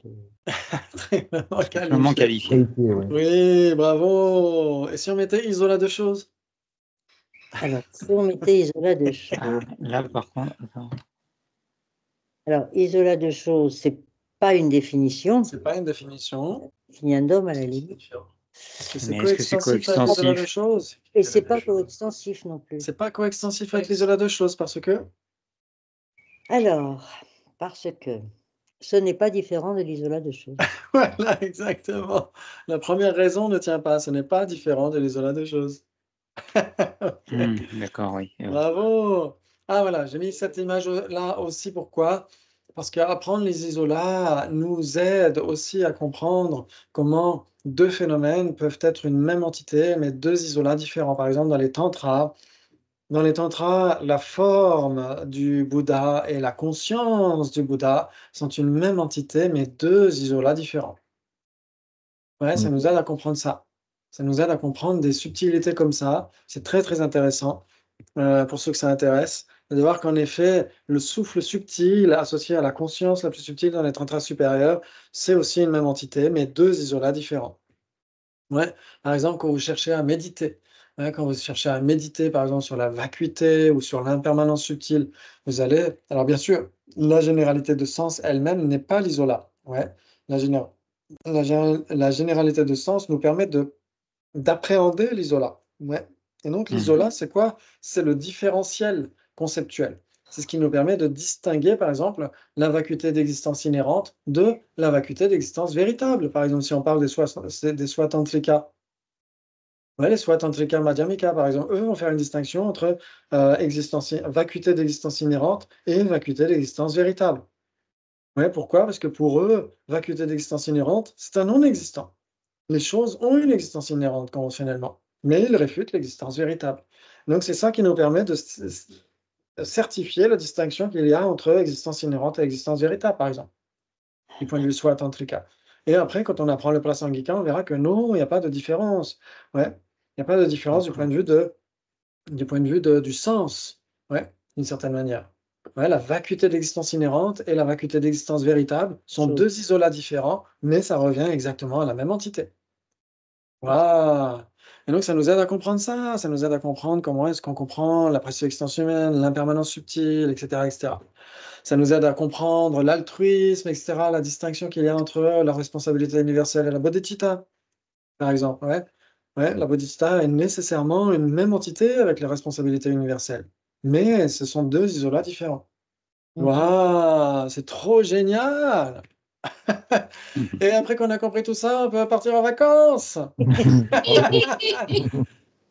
Triplement Triplement qualifié. qualifié. Qualifié, ouais. Oui, bravo. Et si on mettait isolat de choses? Alors, si on mettait isolat de choses. Ah, là, par contre, attends. Alors, isolat de choses, c'est pas une définition. C'est pas une définition. Définiendum à la limite. Est-ce que c'est Mais est-ce que c'est coextensif avec l'isolat de coextensif? choses? Et c'est pas coextensif non plus. C'est pas coextensif avec l'isolat de choses parce que. Alors, parce que ce n'est pas différent de l'isolat de choses. Voilà, exactement. La première raison ne tient pas. Ce n'est pas différent de l'isolat de choses. Ok. D'accord, oui. Bravo. Ah voilà, j'ai mis cette image-là aussi. Pourquoi? Parce qu'apprendre les isolats nous aide aussi à comprendre comment deux phénomènes peuvent être une même entité, mais deux isolats différents. Par exemple, dans les tantras, la forme du Bouddha et la conscience du Bouddha sont une même entité, mais deux isolats différents. Ouais, ça nous aide à comprendre ça. Ça nous aide à comprendre des subtilités comme ça. C'est très, très intéressant pour ceux que ça intéresse, de voir qu'en effet, le souffle subtil associé à la conscience la plus subtile dans les tantras supérieurs, c'est aussi une même entité, mais deux isolats différents. Ouais, par exemple, quand vous cherchez à méditer, hein, quand vous cherchez à méditer, par exemple, sur la vacuité ou sur l'impermanence subtile, vous allez. Alors, bien sûr, la généralité de sens elle-même n'est pas l'isolat. Ouais, la, géné- la généralité de sens nous permet d'appréhender l'isolat. Ouais. Et donc, l'isolat, c'est quoi? C'est le différentiel conceptuel. C'est ce qui nous permet de distinguer, par exemple, la vacuité d'existence inhérente de la vacuité d'existence véritable. Par exemple, si on parle des sois tantrika, ouais, les sois tantrika madhyamika, par exemple, eux vont faire une distinction entre vacuité d'existence inhérente et vacuité d'existence véritable. Ouais, pourquoi? Parce que pour eux, vacuité d'existence inhérente, c'est un non-existant. Les choses ont une existence inhérente conventionnellement, mais ils réfutent l'existence véritable. Donc c'est ça qui nous permet de certifier la distinction qu'il y a entre existence inhérente et existence véritable, par exemple, du point de vue soit tantrika. Et après, quand on apprend le prasangika, on verra que non, il n'y a pas de différence. Ouais, il n'y a pas de différence du point de vue du sens, ouais, d'une certaine manière. Ouais, la vacuité d'existence inhérente et la vacuité d'existence véritable sont deux isolats différents, mais ça revient exactement à la même entité. Waouh! Et donc ça nous aide à comprendre ça nous aide à comprendre comment est-ce qu'on comprend la précieuse existence humaine, l'impermanence subtile, et cetera, et cetera. Ça nous aide à comprendre l'altruisme, et cetera, la distinction qu'il y a entre la responsabilité universelle et la bodhicitta, par exemple, ouais. Ouais, la bodhicitta est nécessairement une même entité avec les responsabilités universelles, mais ce sont deux isolats différents. Waouh! C'est trop génial! Et après qu'on a compris tout ça, on peut partir en vacances!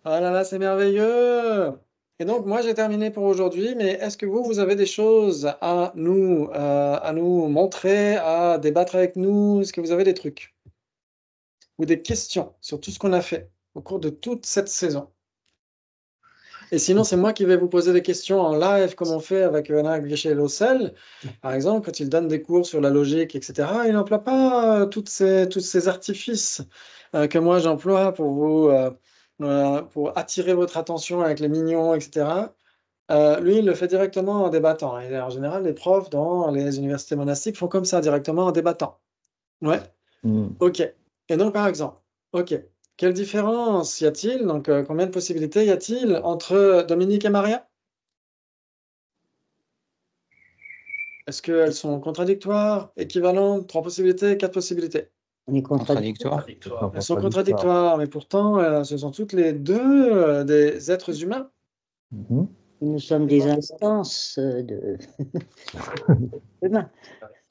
Ah là là, c'est merveilleux! Et donc, moi, j'ai terminé pour aujourd'hui, mais est-ce que vous avez des choses à nous montrer, à débattre avec nous? Est-ce que vous avez des trucs? Ou des questions sur tout ce qu'on a fait au cours de toute cette saison? Et sinon, c'est moi qui vais vous poser des questions en live, comme on fait avec Anna Geshe-Lossel. Par exemple, quand il donne des cours sur la logique, etc., il n'emploie pas tous ces artifices que moi j'emploie pour attirer votre attention avec les mignons, etc. Lui, il le fait directement en débattant. Et en général, les profs dans les universités monastiques font comme ça, directement en débattant. Ouais. Ok. Et donc, par exemple, ok. Quelle différence y a-t-il? Donc, combien de possibilités y a-t-il entre Dominique et Maria? Est-ce qu'elles sont contradictoires, équivalentes? 3 possibilités, 4 possibilités? On est contradictoire. Elles sont contradictoires, mais pourtant, ce sont toutes les deux des êtres humains. Nous sommes des instances humains.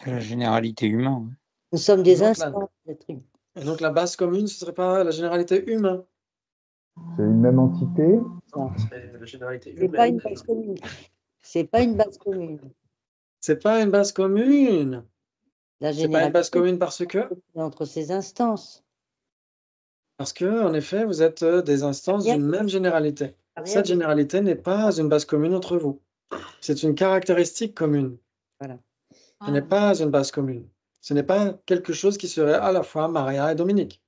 La généralité humaine. Nous sommes des Donc, instances d'êtres humains. Et donc la base commune, ce serait pas la généralité humain. C'est une même entité. Non, Ce serait la généralité c'est pas une humaine. base commune. C'est pas une base commune. C'est pas une base commune. La C'est pas une base généralité commune parce que, est entre ces instances. en effet, vous êtes des instances d'une même généralité. Cette généralité n'est pas une base commune entre vous. C'est une caractéristique commune. Voilà. Ce n'est pas une base commune. Ce n'est pas quelque chose qui serait à la fois Maria et Dominique.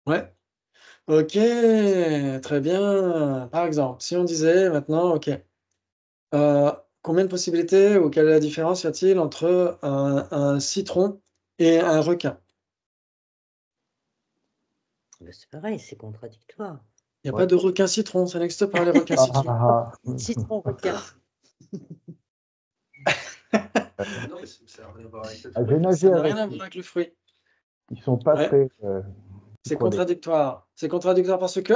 Ouais. Ok, très bien. Par exemple, si on disait maintenant, ok, combien de possibilités ou quelle est la différence y a-t-il entre un citron et un requin? C'est pareil, c'est contradictoire. Il n'y a Ouais. pas de requin-citron, ça n'existe pas les requins Ah, citrons. ah, ah. Citron, requin. Non, mais ça n'a rien à voir avec le Ah, truc. j'ai nagé Ça n'a avec. rien à voir avec le fruit. Ils sont pas Ouais. très. C'est sucrés. contradictoire. C'est contradictoire parce que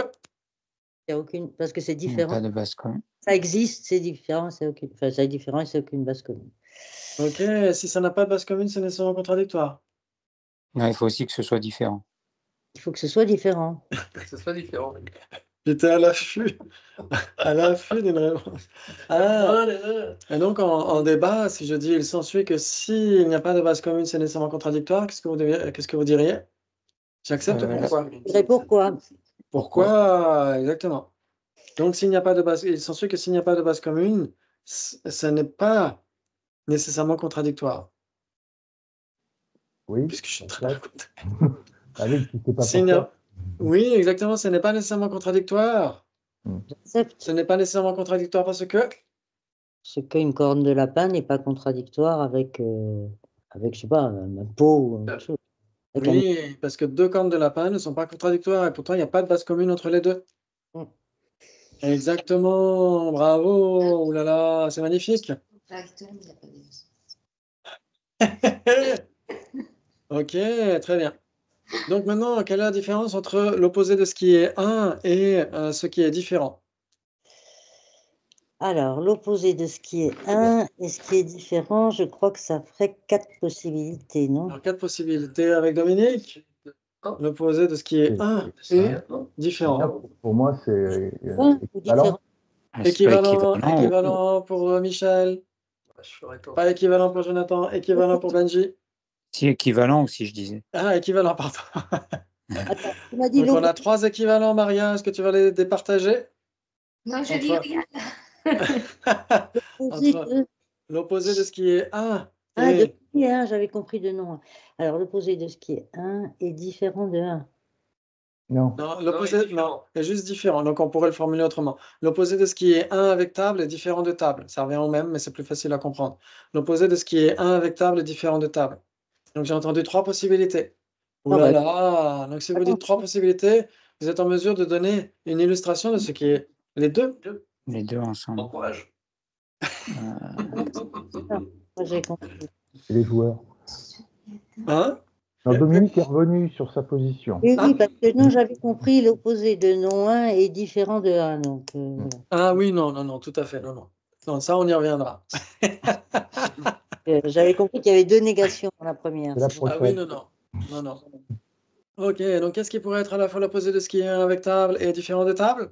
Il y a aucune... Parce que c'est Il n'y a différent. pas de base commune. Ça existe, c'est différent, c'est aucune... Enfin, c'est différent et c'est aucune base commune. ok, si ça n'a pas de base commune, c'est nécessairement contradictoire. Non, il faut aussi que ce soit différent. Il faut que ce soit différent. Que ce soit différent. J'étais à l'affût d'une réponse. Ah, et donc en débat, si je dis il s'ensuit que s'il n'y a pas de base commune, c'est nécessairement contradictoire, qu'est-ce que vous diriez? J'accepte pourquoi? Je dirais pourquoi. Pourquoi exactement? Donc s'il n'y a pas de base, il s'ensuit que s'il n'y a pas de base commune, ce n'est pas nécessairement contradictoire. Oui. Puisque je suis en train de raconter. Ah oui, si c'est pas S'il pour n'y a- toi. Oui, exactement, ce n'est pas nécessairement contradictoire. J'accepte Ce n'est pas nécessairement contradictoire parce que ce qu'une corne de lapin n'est pas contradictoire avec, je sais pas, un pot ou autre chose. Avec un- oui, parce que deux cornes de lapin ne sont pas contradictoires et pourtant il n'y a pas de base commune entre les deux. Mm. Exactement, bravo, ouh là là, c'est magnifique. Ok, très bien. Donc maintenant, quelle est la différence entre l'opposé de ce qui est un et ce qui est différent? Alors, l'opposé de ce qui est un et ce qui est différent, je crois que ça ferait 4 possibilités, non? Alors, quatre possibilités avec Dominique. L'opposé de ce qui est un et différent. Pour moi, c'est Un ou différent? Ah, c'est pas Équivalent pour Michel, Je ferais pas. pas équivalent pour Jonathan, équivalent pour Benji. Si équivalent aussi, je disais. Ah, équivalent, pardon. Attends, tu m'as dit Donc on l'opposé. a 3 équivalents, Maria. Est-ce que tu vas les départager? Non, je dis Entre- rien. Entre l'opposé de ce qui est un Ah, de et... ce qui est un, j'avais compris de non. Alors, l'opposé de ce qui est un est différent de un. Non. Non, il est l'opposé, différent. non, est juste différent. Donc on pourrait le formuler autrement. L'opposé de ce qui est un avec table est différent de table. Ça revient au même, mais c'est plus facile à comprendre. L'opposé de ce qui est un avec table est différent de table. Donc j'ai entendu 3 possibilités. Ouh là là. Donc si vous dites 3 possibilités, vous êtes en mesure de donner une illustration de ce qui est les deux. Les deux ensemble. Encourage. Moi, j'ai compris. Et les joueurs. Hein? Non, Dominique est revenu sur sa position. Oui, oui, parce que non, j'avais compris l'opposé de non 1 est différent de 1. Donc, voilà. Ah oui, non, tout à fait, non. Non, ça, on y reviendra. J'avais compris qu'il y avait 2 négations dans la première. C'est la c'est bon. Ah oui, prochaine. non. Ok, donc qu'est-ce qui pourrait être à la fois l'opposé de ce qui est un avec table et différent de table?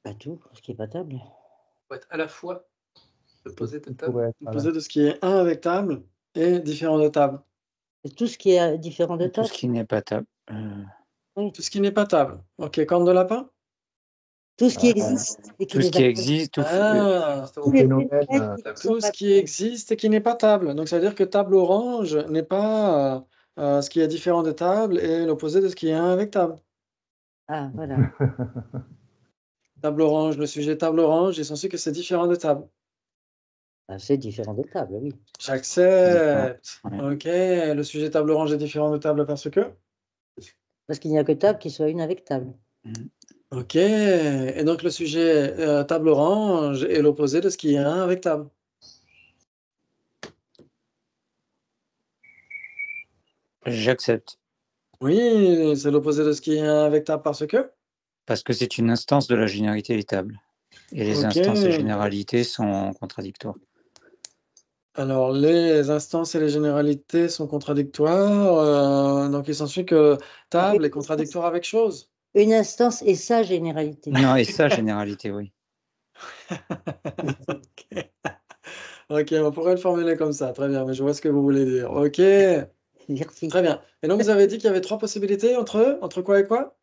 Pas tout, ce qui est pas table. Faut être à la fois l'opposé de Il table. pourrait être à la- L'opposé de ce qui est un avec table et différent de table. C'est tout ce qui est différent de Tout table. ce qui n'est pas table. Tout ce qui n'est pas table. Ok, corne de lapin? Tout ce qui existe. Et Tout ce n'est qui pas existe, tout Ah, Tous les phénomène, phénomènes qui ne sont tout pas ce qui tables. existe et qui n'est pas table. Donc ça veut dire que table orange n'est pas ce qui est différent de table et l'opposé de ce qui est un avec table. Ah, voilà. Table orange, le sujet table orange, il est censé que c'est différent de table. Ah, c'est différent de table, oui. J'accepte. Ouais. Ok, le sujet table orange est différent de table parce que. Parce qu'il n'y a que table qui soit une avec table. Ok, et donc le sujet table orange est l'opposé de ce qui est un avec table. J'accepte. Oui, c'est l'opposé de ce qui est un avec table parce que. Parce que c'est une instance de la généralité des tables. Et les Ok. instances et généralités sont contradictoires. Alors, les instances et les généralités sont contradictoires. Donc, il s'ensuit que table est contradictoire avec chose. Une instance et sa généralité. Non, et ça, généralité, oui. Ok. Ok, on pourrait le formuler comme ça. Très bien, mais je vois ce que vous voulez dire. Ok, Merci. très bien. Et donc, vous avez dit qu'il y avait 3 possibilités entre quoi et quoi?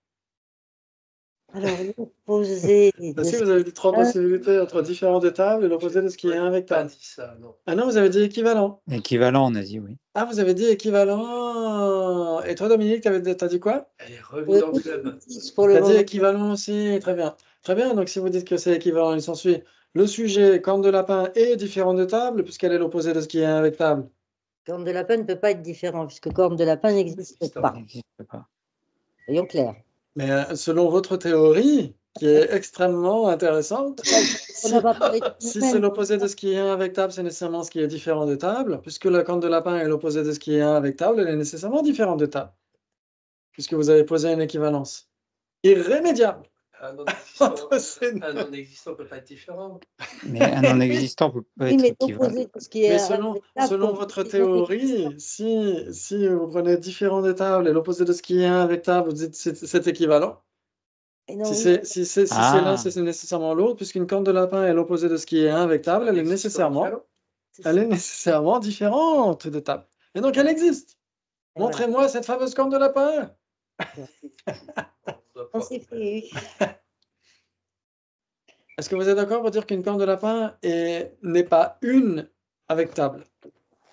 Alors, l'opposé Ah de si, ce vous avez dit 3 qui est un, possibilités entre différentes tables et l'opposé de ce qui est un avec Pas table. dit ça, non. Ah non, vous avez dit équivalent. Équivalent, on a dit, oui. Ah, vous avez dit équivalent. Et toi, Dominique, t'as dit quoi? Elle est revenue dans le club. pour le T'as dit moment. équivalent aussi, très bien. Très bien, donc si vous dites que c'est équivalent, il s'ensuit. Le sujet, corne de lapin, est différent de table, puisqu'elle est l'opposé de ce qui est un avec table. Corne de lapin ne peut pas être différent, puisque corne de lapin n'existe Ça pas. n'existe pas. Soyons clairs. Mais selon votre théorie, qui est extrêmement intéressante, On n'a pas parlé de si c'est phénomène. l'opposé de ce qui est un avec table, c'est nécessairement ce qui est différent de table. Puisque la corne de lapin est l'opposé de ce qui est un avec table, elle est nécessairement différente de table. Puisque vous avez posé une équivalence irrémédiable. Un Entre ces deux. non-existant ne peut pas être différent. Mais un non-existant peut pas Oui, être mais équivalent. l'opposé de ce qui est Mais un avec table, selon pour votre dire que c'est non théorie, si vous prenez différent des tables et l'opposé de ce qui est un avec table, vous dites c'est équivalent. Et non, Si oui, c'est l'un, Ah, c'est nécessairement l'autre, puisqu'une corne de lapin est l'opposé de ce qui est un avec table, elle est nécessairement différente de table. Et donc elle existe. et voilà. Montrez-moi cette fameuse corne de lapin. On s'est fait. Est-ce que vous êtes d'accord pour dire qu'une corne de lapin n'est pas une avec table?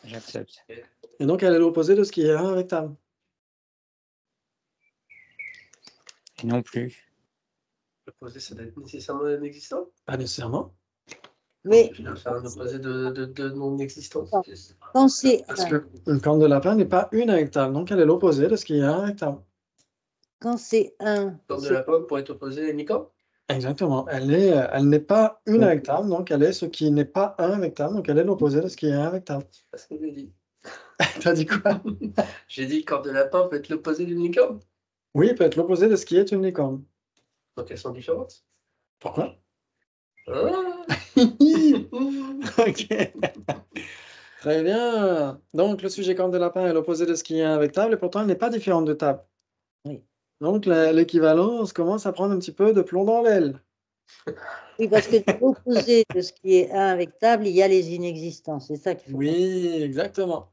j'accepte. Et donc elle est l'opposé de ce qui est un avec table. Et non plus. L'opposé, ça doit être nécessairement inexistant. Pas nécessairement. Mais Je viens faire un opposé de non-existence. quand c'est Parce qu'une corne de lapin n'est pas une avec table, donc elle est l'opposé de ce qui est un avec table. un, Corne de c'est- lapin pourrait être opposé à unicorne. Exactement. Elle n'est pas une avec table, donc elle est ce qui n'est pas un avec table, donc elle est l'opposé de ce qui est un avec table. C'est pas ce que j'ai dit. T'as dit quoi? J'ai dit corne de lapin peut être l'opposé d'une licorne. Oui, il peut être l'opposé de ce qui est une licorne. Donc elles sont différentes. Pourquoi? Ah. Ok. Très bien. Donc le sujet corne de lapin est l'opposé de ce qui est un avec table, et pourtant elle n'est pas différente de table. Oui. Donc l'équivalence commence à prendre un petit peu de plomb dans l'aile. Oui, parce que de l'opposé de ce qui est un avec table, il y a les inexistants. C'est ça qu'il faut Oui, exactement.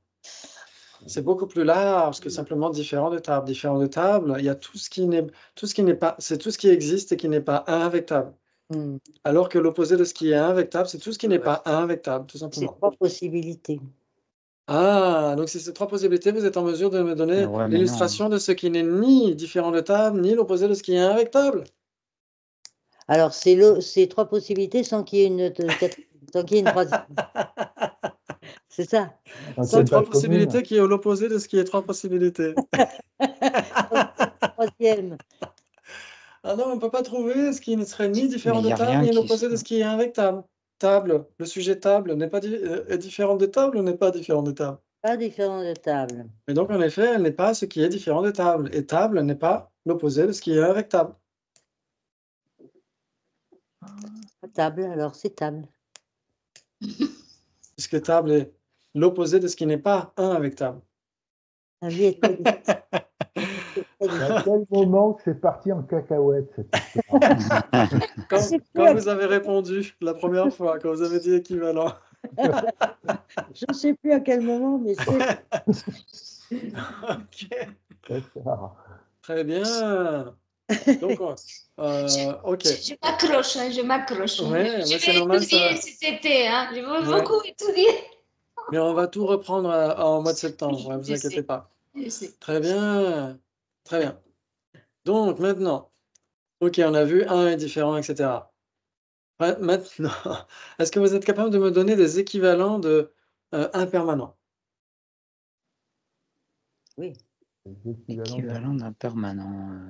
C'est beaucoup plus large que simplement différent de table. Différent de table, il y a tout ce qui n'est pas, c'est tout ce qui existe et qui n'est pas un avec table. comprendre. Alors que l'opposé de ce qui est un avec table, c'est tout ce qui n'est Ouais. pas un avec table, tout C'est simplement. 3 possibilités. Ah, donc si ces 3 possibilités, vous êtes en mesure de me donner Ouais, mais l'illustration de ce qui n'est ni différent de table, ni l'opposé de ce qui est un avec table. Alors, c'est 3 possibilités sans qu'il y ait sans qu'il y ait une troisième. C'est ça. Donc, C'est il y a 3 pas de commune. possibilités qui est l'opposé de ce qui est 3 possibilités. Troisième. Ah non, on ne peut pas trouver ce qui ne serait ni différent Mais y de a table, rien ni qui l'opposé se- de ce qui est un avec table. Table, le sujet table n'est pas est différent de table ou n'est pas différent de table. Pas différent de table. Et donc, en effet, elle n'est pas ce qui est différent de table. Et table n'est pas l'opposé de ce qui est un avec table. Table, alors c'est table. Puisque table est l'opposé de ce qui n'est pas un avec table. La vie est très difficile. À quel moment que c'est parti en cacahuète cette histoire? Quand vous avez répondu la première fois, quand vous avez dit équivalent. Je ne sais plus à quel moment, mais c'est. Ok, C'est ça. très bien. Donc, ok. Je m'accroche, hein, je m'accroche. Ouais, mais je c'est vais normal, étudier ça. cet été, hein. Je veux Ouais. beaucoup étudier. Mais on va tout reprendre en mois de septembre, ne vous Je inquiétez sais. pas. Je sais. Très bien. Très bien. Donc, maintenant, ok, on a vu un est différent, etc. Maintenant, est-ce que vous êtes capable de me donner des équivalents de impermanent? Oui, Les équivalents de- Équivalent d'un permanent.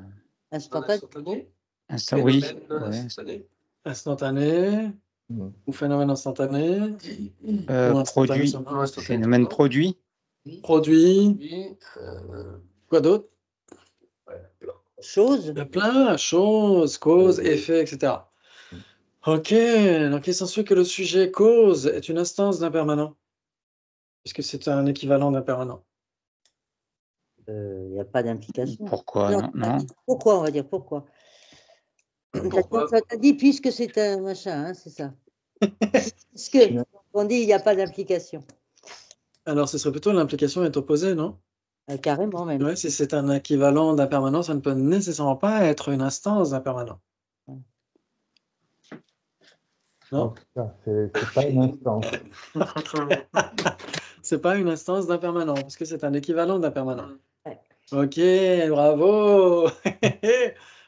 instantané. Oui, Phénomène non ouais. instantané. Instantané Mhm. ou phénomène instantané ou instantané Produit, simplement. Non instantané. phénomène produit. Produit, Oui, quoi d'autre? ouais, Chose. Il y a plein de choses, cause, effet, etc. Ok, donc il s'ensuit que le sujet cause est une instance d'impermanent. puisque c'est un équivalent d'impermanent. Il n'y a pas d'implication. Pourquoi? Non, Non. pourquoi, on va dire pourquoi. Pourquoi? T'as dit puisque c'est un machin, hein, c'est ça. Puisque, on dit il n'y a pas d'implication. Alors, ce serait plutôt l'implication est opposée, non? Carrément même. Ouais, si c'est un équivalent d'impermanent, ça ne peut nécessairement pas être une instance d'impermanent. Non? Donc, ça, c'est pas une instance. C'est pas une instance d'impermanent, parce que c'est un équivalent d'impermanent. Ouais. Ok, bravo.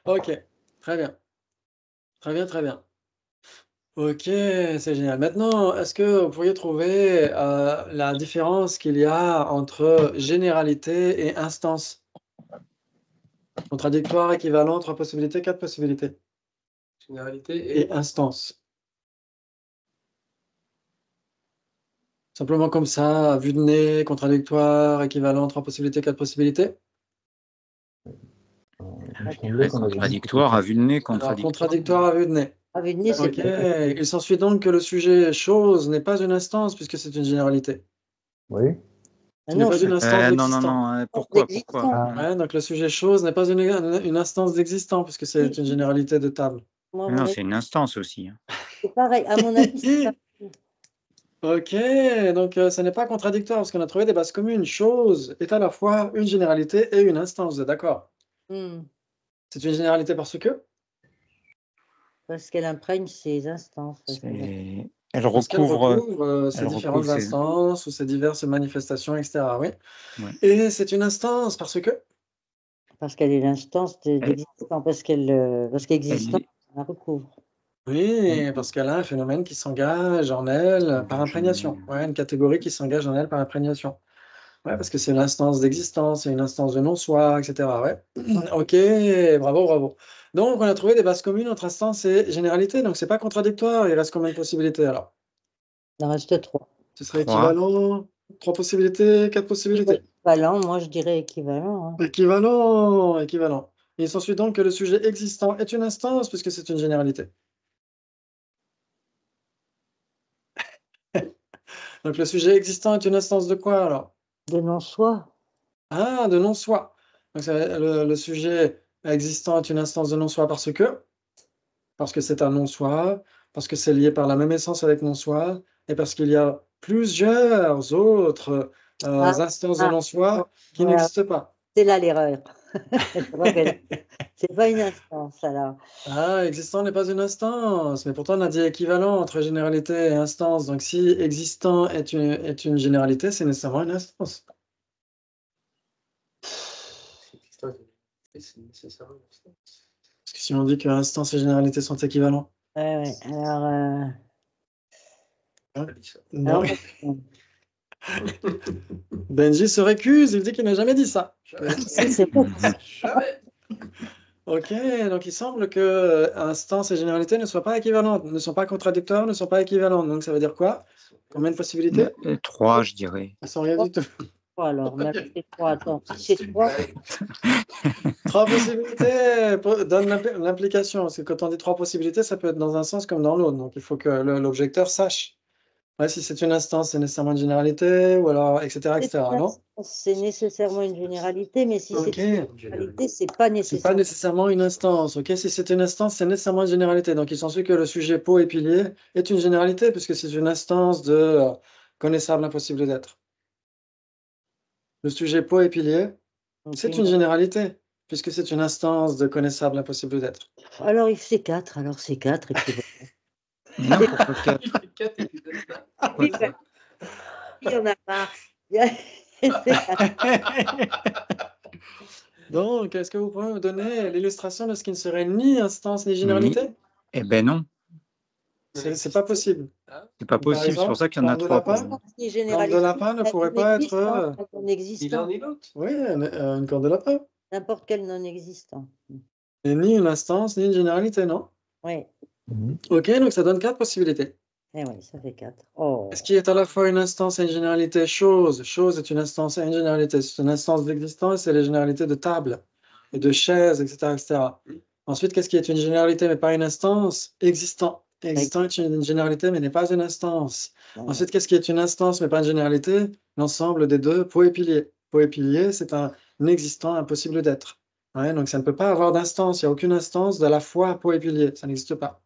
Ok, très bien. Très bien, très bien. Ok, c'est génial. Maintenant, est-ce que vous pourriez trouver la différence qu'il y a entre généralité et instance? Contradictoire, équivalent, 3 possibilités, 4 possibilités. Généralité Et instance. Simplement comme ça, à vue de nez, contradictoire, équivalent, 3 possibilités, 4 possibilités. Il me semblait qu'on avait Contradictoire, à vue de nez, Alors, contradictoire. contradictoire à vue de nez. À vue de nez, c'est Ok, il s'ensuit donc que le sujet chose n'est pas une instance puisque c'est une généralité. Oui. Ce n'est pas une instance Non, non, d'existant. non. Pourquoi? d'existant. Ah, Ouais, donc le sujet chose n'est pas une instance d'existant puisque c'est une généralité de table. Moi, à Mais mon non, avis, c'est une instance aussi. c'est pareil. À mon avis, c'est pareil. Ok, donc ce n'est pas contradictoire parce qu'on a trouvé des bases communes. Chose est à la fois une généralité et une instance, vous êtes d'accord? Hmm. C'est une généralité parce que Parce qu'elle imprègne ses instances. Elle Parce qu'elle recouvre. recouvre ces elle différentes recouvre ces- instances ou ces diverses manifestations, etc. Oui. Ouais. Et c'est une instance parce que Parce qu'elle est l'instance d'existant, parce qu'elle existant, elle recouvre. Oui, parce qu'elle a un phénomène qui s'engage en elle par imprégnation. Ouais, une catégorie qui s'engage en elle par imprégnation. Ouais, parce que c'est l'instance d'existence, c'est une instance de non-soi, etc. Ouais. Ok, bravo, bravo. Donc, on a trouvé des bases communes entre instance et généralité, donc c'est pas contradictoire. Il reste combien de possibilités alors? Il en reste 3. Ce serait 3. équivalent, 3 possibilités, 4 possibilités. Équivalent, moi je dirais équivalent. Hein. Équivalent, équivalent. Il s'ensuit donc que le sujet existant est une instance puisque c'est une généralité. Donc le sujet existant est une instance de quoi alors? De non-soi. Ah, de non-soi. Donc le sujet existant est une instance de non-soi parce que c'est un non-soi, parce que c'est lié par la même essence avec non-soi, et parce qu'il y a plusieurs autres instances de non-soi qui voilà. n'existent pas. C'est là l'erreur. C'est pas une instance alors. Ah, existant n'est pas une instance, mais pourtant on a dit équivalent entre généralité et instance. Donc si existant est une généralité, c'est nécessairement une instance. c'est nécessairement une instance. Parce que si on dit que instance et généralité sont équivalents. Ouais. Alors, Non. Benji se récuse, il dit qu'il n'a jamais dit ça. c'est pas Jamais. Ok, donc il semble que instance et généralité ne soient pas équivalentes, ne sont pas contradictoires, ne sont pas équivalentes. Donc ça veut dire quoi? Combien de possibilités? 3, je dirais. Elles sont rien du tout. alors, même c'est 3. Attends, si c'est 3, 3 possibilités donne l'implication. Parce que quand on dit 3 possibilités, ça peut être dans un sens comme dans l'autre. Donc il faut que l'objecteur sache. Ouais, si c'est une instance, c'est nécessairement une généralité, ou alors, etc., non? c'est nécessairement une généralité, mais si Ok. c'est une généralité, c'est pas C'est pas nécessairement. nécessairement une instance. Ok, si c'est une instance, c'est nécessairement une généralité. Donc il s'ensuit que le sujet pot et pilier est une généralité, puisque c'est une instance de connaissable impossible d'être. Le sujet pot et pilier, c'est une généralité, puisque c'est une instance de connaissable impossible d'être. Alors, c'est 4. Alors, c'est 4. Et puis, Non, pourquoi 4? Il fait 4 épisodes. il y en a marre. Donc, est-ce que vous pouvez me donner l'illustration de ce qui ne serait ni instance ni généralité? Eh ben non, C'est pas possible. c'est pas possible. C'est pour ça qu'il y en a Langue de 3. lapin? Langue de lapin ne pourrait pas être. Ni l'un ni l'autre. Oui, une corde de lapin. N'importe quel non-existant. Et ni une instance, ni une généralité, non? Oui. Ok, donc ça donne 4 possibilités. Eh oui, ça fait 4. Oh. Est-ce qu'il est à la fois une instance et une généralité? Chose est une instance et une généralité. C'est une instance d'existence, c'est les généralités de table et de chaise, etc., etc. Ensuite, qu'est-ce qui est une généralité mais pas une instance? Existant. Existant est une généralité, mais n'est pas une instance. Non. Ensuite, qu'est-ce qui est une instance, mais pas une généralité? L'ensemble des deux poépiliers. Poépilier, c'est un existant impossible d'être. Ouais, donc ça ne peut pas avoir d'instance. Il n'y a aucune instance de la foi poépilier. Ça n'existe pas.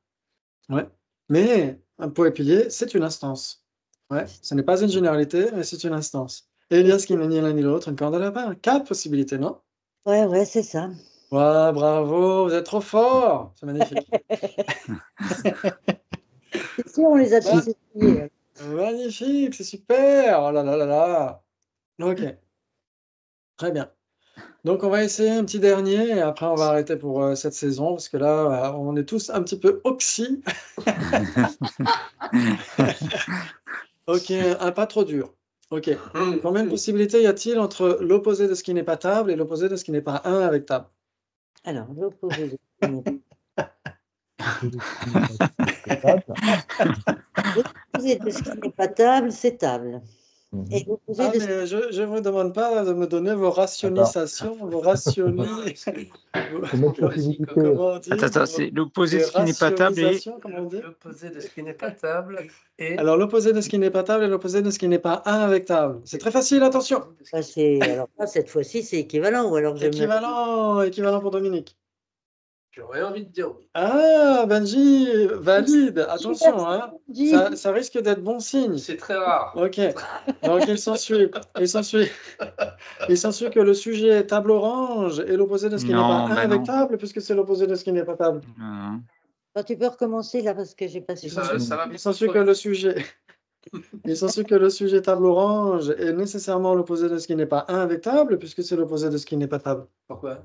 Ouais. Mais un poépilier, c'est une instance. Ouais. Ce n'est pas une généralité, mais c'est une instance. Et il y a ce qui n'est ni l'un ni l'autre, une corne de lapin. 4 possibilités, non? Ouais, c'est ça. Ouais, bravo, vous êtes trop fort. C'est magnifique. C'est sûr, on les a tous essayés. Magnifique, c'est super. Oh là là là là. Ok, très bien. Donc, on va essayer un petit dernier et après, on va arrêter pour cette saison parce que là, on est tous un petit peu oxy. Ok, un pas trop dur. Ok. Combien de possibilités y a-t-il entre l'opposé de ce qui n'est pas table et l'opposé de ce qui n'est pas 1 avec table? Alors, l'opposé de ce qui n'est l'opposé de ce qui n'est pas table, c'est table. Et l'opposé Ah, de ce mais je ne vous demande pas de me donner vos rationisations, vos rationnis. Comment on dit? Attends, c'est l'opposé de ce qui n'est pas table et Rationisations, comment on dit? L'opposé de ce qui n'est pas table et Alors, l'opposé de ce qui n'est pas table et l'opposé de ce qui n'est pas 1 avec table. C'est très facile, attention. bah, alors là, cette fois-ci, c'est équivalent. Ou alors je Équivalent pour Dominique. j'aurais envie de dire oui. Ah, Benji, valide. Attention, hein. Ça risque d'être bon signe. C'est très rare. Ok. Donc, il s'ensuit que le sujet est table orange et l'opposé de ce qui n'est pas Non, 1 bah avec non. table, puisque c'est l'opposé de ce qui n'est pas table. Non. Bah, tu peux recommencer là parce que j'ai pas su. Ça va Il s'ensuit que le sujet. Il s'ensuit que le sujet table orange est nécessairement l'opposé de ce qui n'est pas 1 avec table, puisque c'est l'opposé de ce qui n'est pas table. Pourquoi?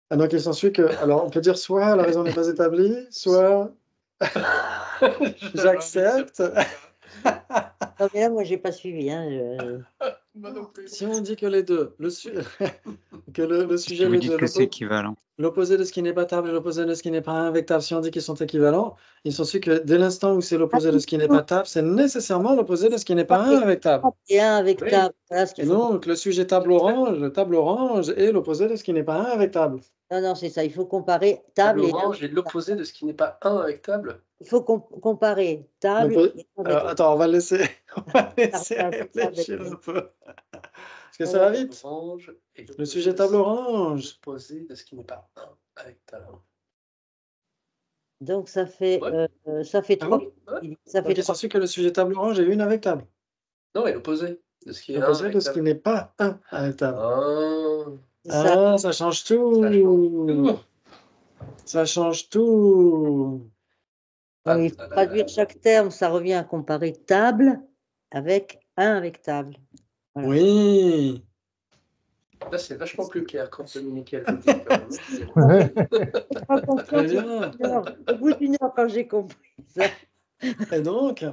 Ah, donc il s'ensuit que. Alors, on peut dire soit la raison n'est pas établie, soit j'accepte. Non, mais là, moi, j'ai pas suivi. Hein, Moi non plus. Si on dit que les deux, que le sujet, Vous les dites deux, que c'est équivalent. l'opposé de ce qui n'est pas table et l'opposé de ce qui n'est pas 1 avec table, si on dit qu'ils sont équivalents, il s'ensuit que dès l'instant où c'est l'opposé de ce qui n'est pas table, c'est nécessairement l'opposé de ce qui n'est pas 1 avec table. Et un avec Oui. table. Voilà ce qu'il Et faut. donc, le sujet table orange est l'opposé de ce qui n'est pas 1 avec table. Non, c'est ça. Il faut comparer Table table et orange est l'opposé de ce qui n'est pas 1 avec table. il faut comparer table Donc, et un avec attends, on va laisser table. réfléchir un peu. Parce que ça va vite. Orange est Le l'opposé sujet de table ce- orange. L'opposé de ce qui n'est pas 1 avec table. Donc ça fait Ouais. ça fait Ah 3. oui? Ça Donc, fait il 3. s'ensuit que le sujet table orange est 1 avec table. Non, et l'opposé de ce qui est 1 L'opposé avec de ce qui table. n'est pas 1 avec table. Ah, Ah, ça change tout. ça change tout. Ça change tout. Donc, il faut traduire chaque terme, ça revient à comparer table avec un avec table. Voilà. Oui. Là, c'est vachement plus clair quand Dominique a le dit, quand même. Je pas compris Très bien. au bout d'une heure quand j'ai compris ça. Et donc,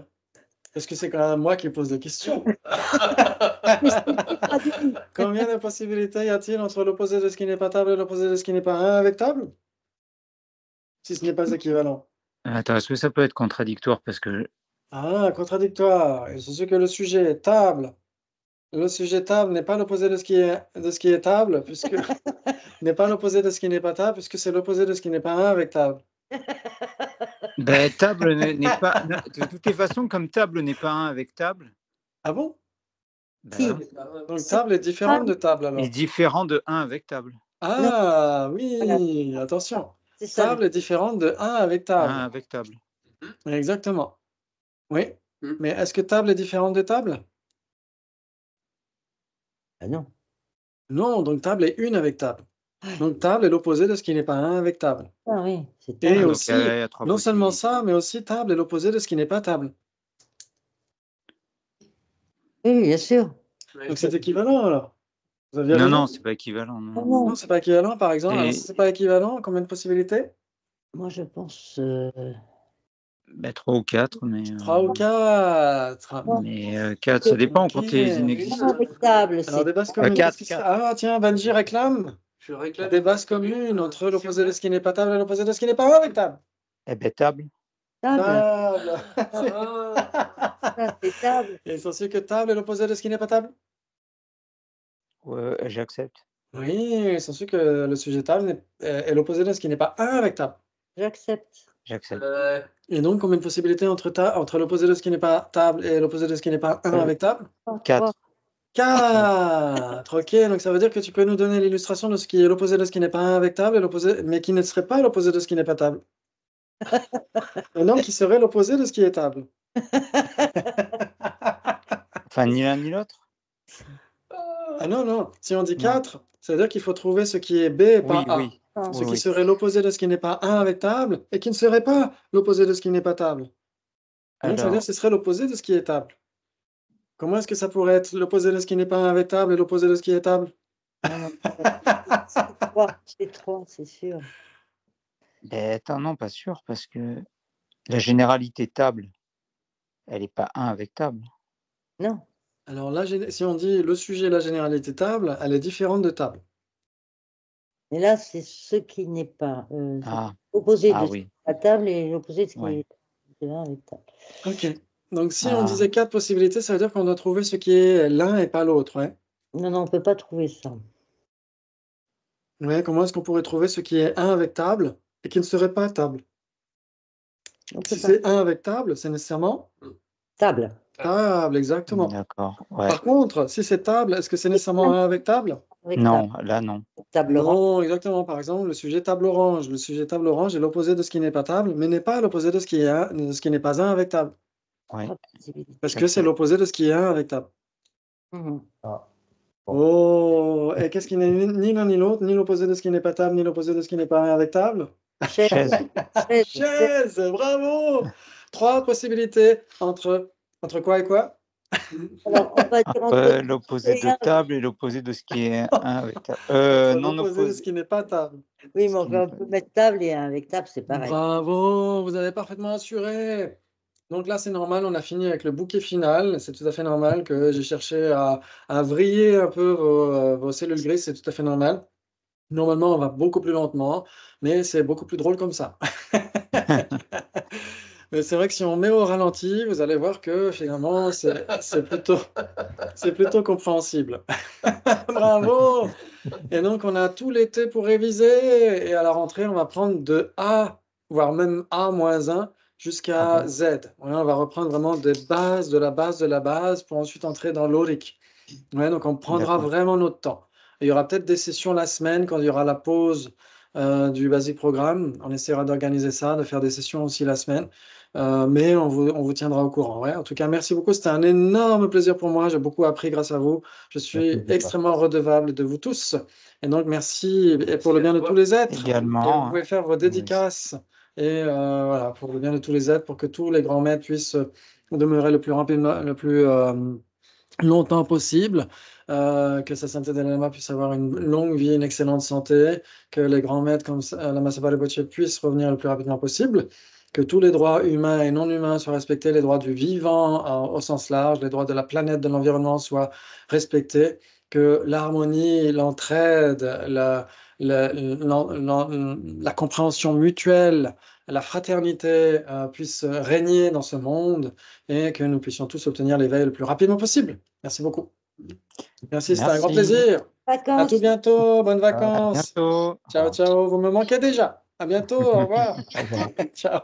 parce que c'est quand même moi qui pose la question. Mais c'est traduit. Combien de possibilités y a-t-il entre l'opposé de ce qui n'est pas table et l'opposé de ce qui n'est pas 1 avec table? Si ce n'est pas équivalent. Attends, est-ce que ça peut être contradictoire parce que Ah, contradictoire. Il se peut que le sujet table. Le sujet table n'est pas l'opposé de ce qui est table, puisque n'est pas l'opposé de ce qui n'est pas table, puisque c'est l'opposé de ce qui n'est pas 1 avec table. ben, table n'est pas de toutes les façons comme table n'est pas 1 avec table. Ah bon? Ben, Donc table est différente de table alors. est différent de 1 avec table. Ah oui, attention. C'est ça. Table est différente de 1 avec table. 1 avec table. Exactement. Oui. Mais est-ce que table est différente de table? Ah non. Non, donc table est 1 avec table. Donc table est l'opposé de ce qui n'est pas 1 avec table. Ah oui, c'est Et table. aussi, il y a trois non seulement possibilités. ça, mais aussi table est l'opposé de ce qui n'est pas table. Oui, bien sûr. Donc c'est équivalent alors. Vous aviez Non, raison. non, c'est pas équivalent. Non. Ah non. Non, c'est pas équivalent par exemple. Et- Alors, si c'est pas équivalent, combien de possibilités? Moi, je pense. Ben, 3 ou 4, mais 3 ou 4. mais 4, ça dépend quand les Un inexistants. avec table, Alors c'est des bases communes. quatre, Qu'est-ce qui se- Ah tiens, Benji réclame Je réclame des bases communes entre l'opposé de ce qui n'est pas table et l'opposé de ce qui n'est pas 1 avec table. Eh ben, table. table. Table. Ça, c'est table. Et il s'ensuit que table est l'opposé de ce qui n'est pas table. Ouais, j'accepte. Oui, il s'ensuit que le sujet table est l'opposé de ce qui n'est pas 1 avec table. J'accepte. J'accepte. Et donc, combien de possibilités entre l'opposé de ce qui n'est pas table et l'opposé de ce qui n'est pas 1 avec table? 4. 4. Ok, donc ça veut dire que tu peux nous donner l'illustration de ce qui est l'opposé de ce qui n'est pas 1 avec table, mais qui ne serait pas l'opposé de ce qui n'est pas table. Et donc, qui serait l'opposé de ce qui est table. Enfin, ni l'un ni l'autre. Ah non, non. Si on dit Non. 4, ça veut dire qu'il faut trouver ce qui est B et pas Oui, A. oui. Ce Oui, qui oui. serait l'opposé de ce qui n'est pas 1 avec table et qui ne serait pas l'opposé de ce qui n'est pas table. Et donc, ça veut dire Alors, que ce serait l'opposé de ce qui est table. Comment est-ce que ça pourrait être l'opposé de ce qui n'est pas 1 avec table et l'opposé de ce qui est table? Non, c'est 3, c'est sûr. ben, attends, non, pas sûr, parce que la généralité table, elle n'est pas 1 avec table. Non, Alors là, si on dit le sujet, la généralité table, elle est différente de table. mais là, c'est ce qui n'est pas. Ah, L'opposé ah de ce oui. qui est à table et l'opposé de ce qui Ouais. est avec table. Ok. Donc si on Ah. disait 4 possibilités, ça veut dire qu'on doit trouver ce qui est l'un et pas l'autre. Ouais. Non, non, on ne peut pas trouver ça. Ouais, comment est-ce qu'on pourrait trouver ce qui est 1 avec table et qui ne serait pas table? On peut Si pas. c'est 1 avec table, c'est nécessairement Table. table, exactement. D'accord. Ouais. Par contre, si c'est table, est-ce que c'est nécessairement 1 avec table? Avec Non, table. là, non. Table orange. Non, exactement. Par exemple, le sujet table orange. Le sujet table orange est l'opposé de ce qui n'est pas table, mais n'est pas l'opposé de ce qui est de ce qui n'est pas 1 avec table. Ouais. Trois possibilités. Parce que c'est l'opposé de ce qui est 1 avec table. Mhm. Ah. Oh, et qu'est-ce qui n'est ni l'un ni l'autre, ni l'opposé de ce qui n'est pas table, ni l'opposé de ce qui n'est pas 1 avec table? Chaise. Chaise. Chaise, bravo! 3 possibilités entre quoi et quoi? Alors, on va dire Entre l'opposé de et un. table et l'opposé de ce qui est 1 avec table. Entre Non l'opposé de ce opposé. qui n'est pas table. Oui, mais enfin, on peut mettre table et un avec table, c'est pareil. Bravo, vous avez parfaitement assuré. Donc là, c'est normal, on a fini avec le bouquet final. C'est tout à fait normal que j'ai cherché à vriller un peu vos cellules grises, c'est tout à fait normal. Normalement, on va beaucoup plus lentement, mais c'est beaucoup plus drôle comme ça. Mais c'est vrai que si on met au ralenti, vous allez voir que finalement, c'est plutôt compréhensible. Bravo! Et donc, on a tout l'été pour réviser. Et à la rentrée, on va prendre de A, voire même A-1 jusqu'à Z. Ouais, on va reprendre vraiment des bases, de la base, de la base, pour ensuite entrer dans l'oric. Ouais, donc, on prendra D'accord. vraiment notre temps. Et il y aura peut-être des sessions la semaine quand il y aura la pause du basic programme. On essaiera d'organiser ça, de faire des sessions aussi la semaine. Mais on vous tiendra au courant. Ouais. En tout cas, merci beaucoup. C'était un énorme plaisir pour moi. J'ai beaucoup appris grâce à vous. Je suis Merci, Dipa. extrêmement redevable de vous tous. Et donc, merci et pour le bien de tous les êtres. Et Également. vous pouvez faire vos dédicaces. Et voilà, pour le bien de tous les êtres, pour que tous les grands maîtres puissent demeurer le plus rapidement, le plus longtemps possible, que sa sainteté Dalai Lama puisse avoir une longue vie, une excellente santé, que les grands maîtres comme Lama Zopa Rinpoche puissent revenir le plus rapidement possible, que tous les droits humains et non humains soient respectés, les droits du vivant au sens large, les droits de la planète, de l'environnement soient respectés, que l'harmonie, l'entraide, la compréhension mutuelle, la fraternité puissent régner dans ce monde et que nous puissions tous obtenir l'éveil le plus rapidement possible. Merci beaucoup. Merci, c'était un grand Merci. plaisir. À Vacances. tout bientôt, bonnes À vacances. bientôt. Ciao, ciao, vous me manquez déjà. À bientôt, au revoir. Au revoir. Ciao.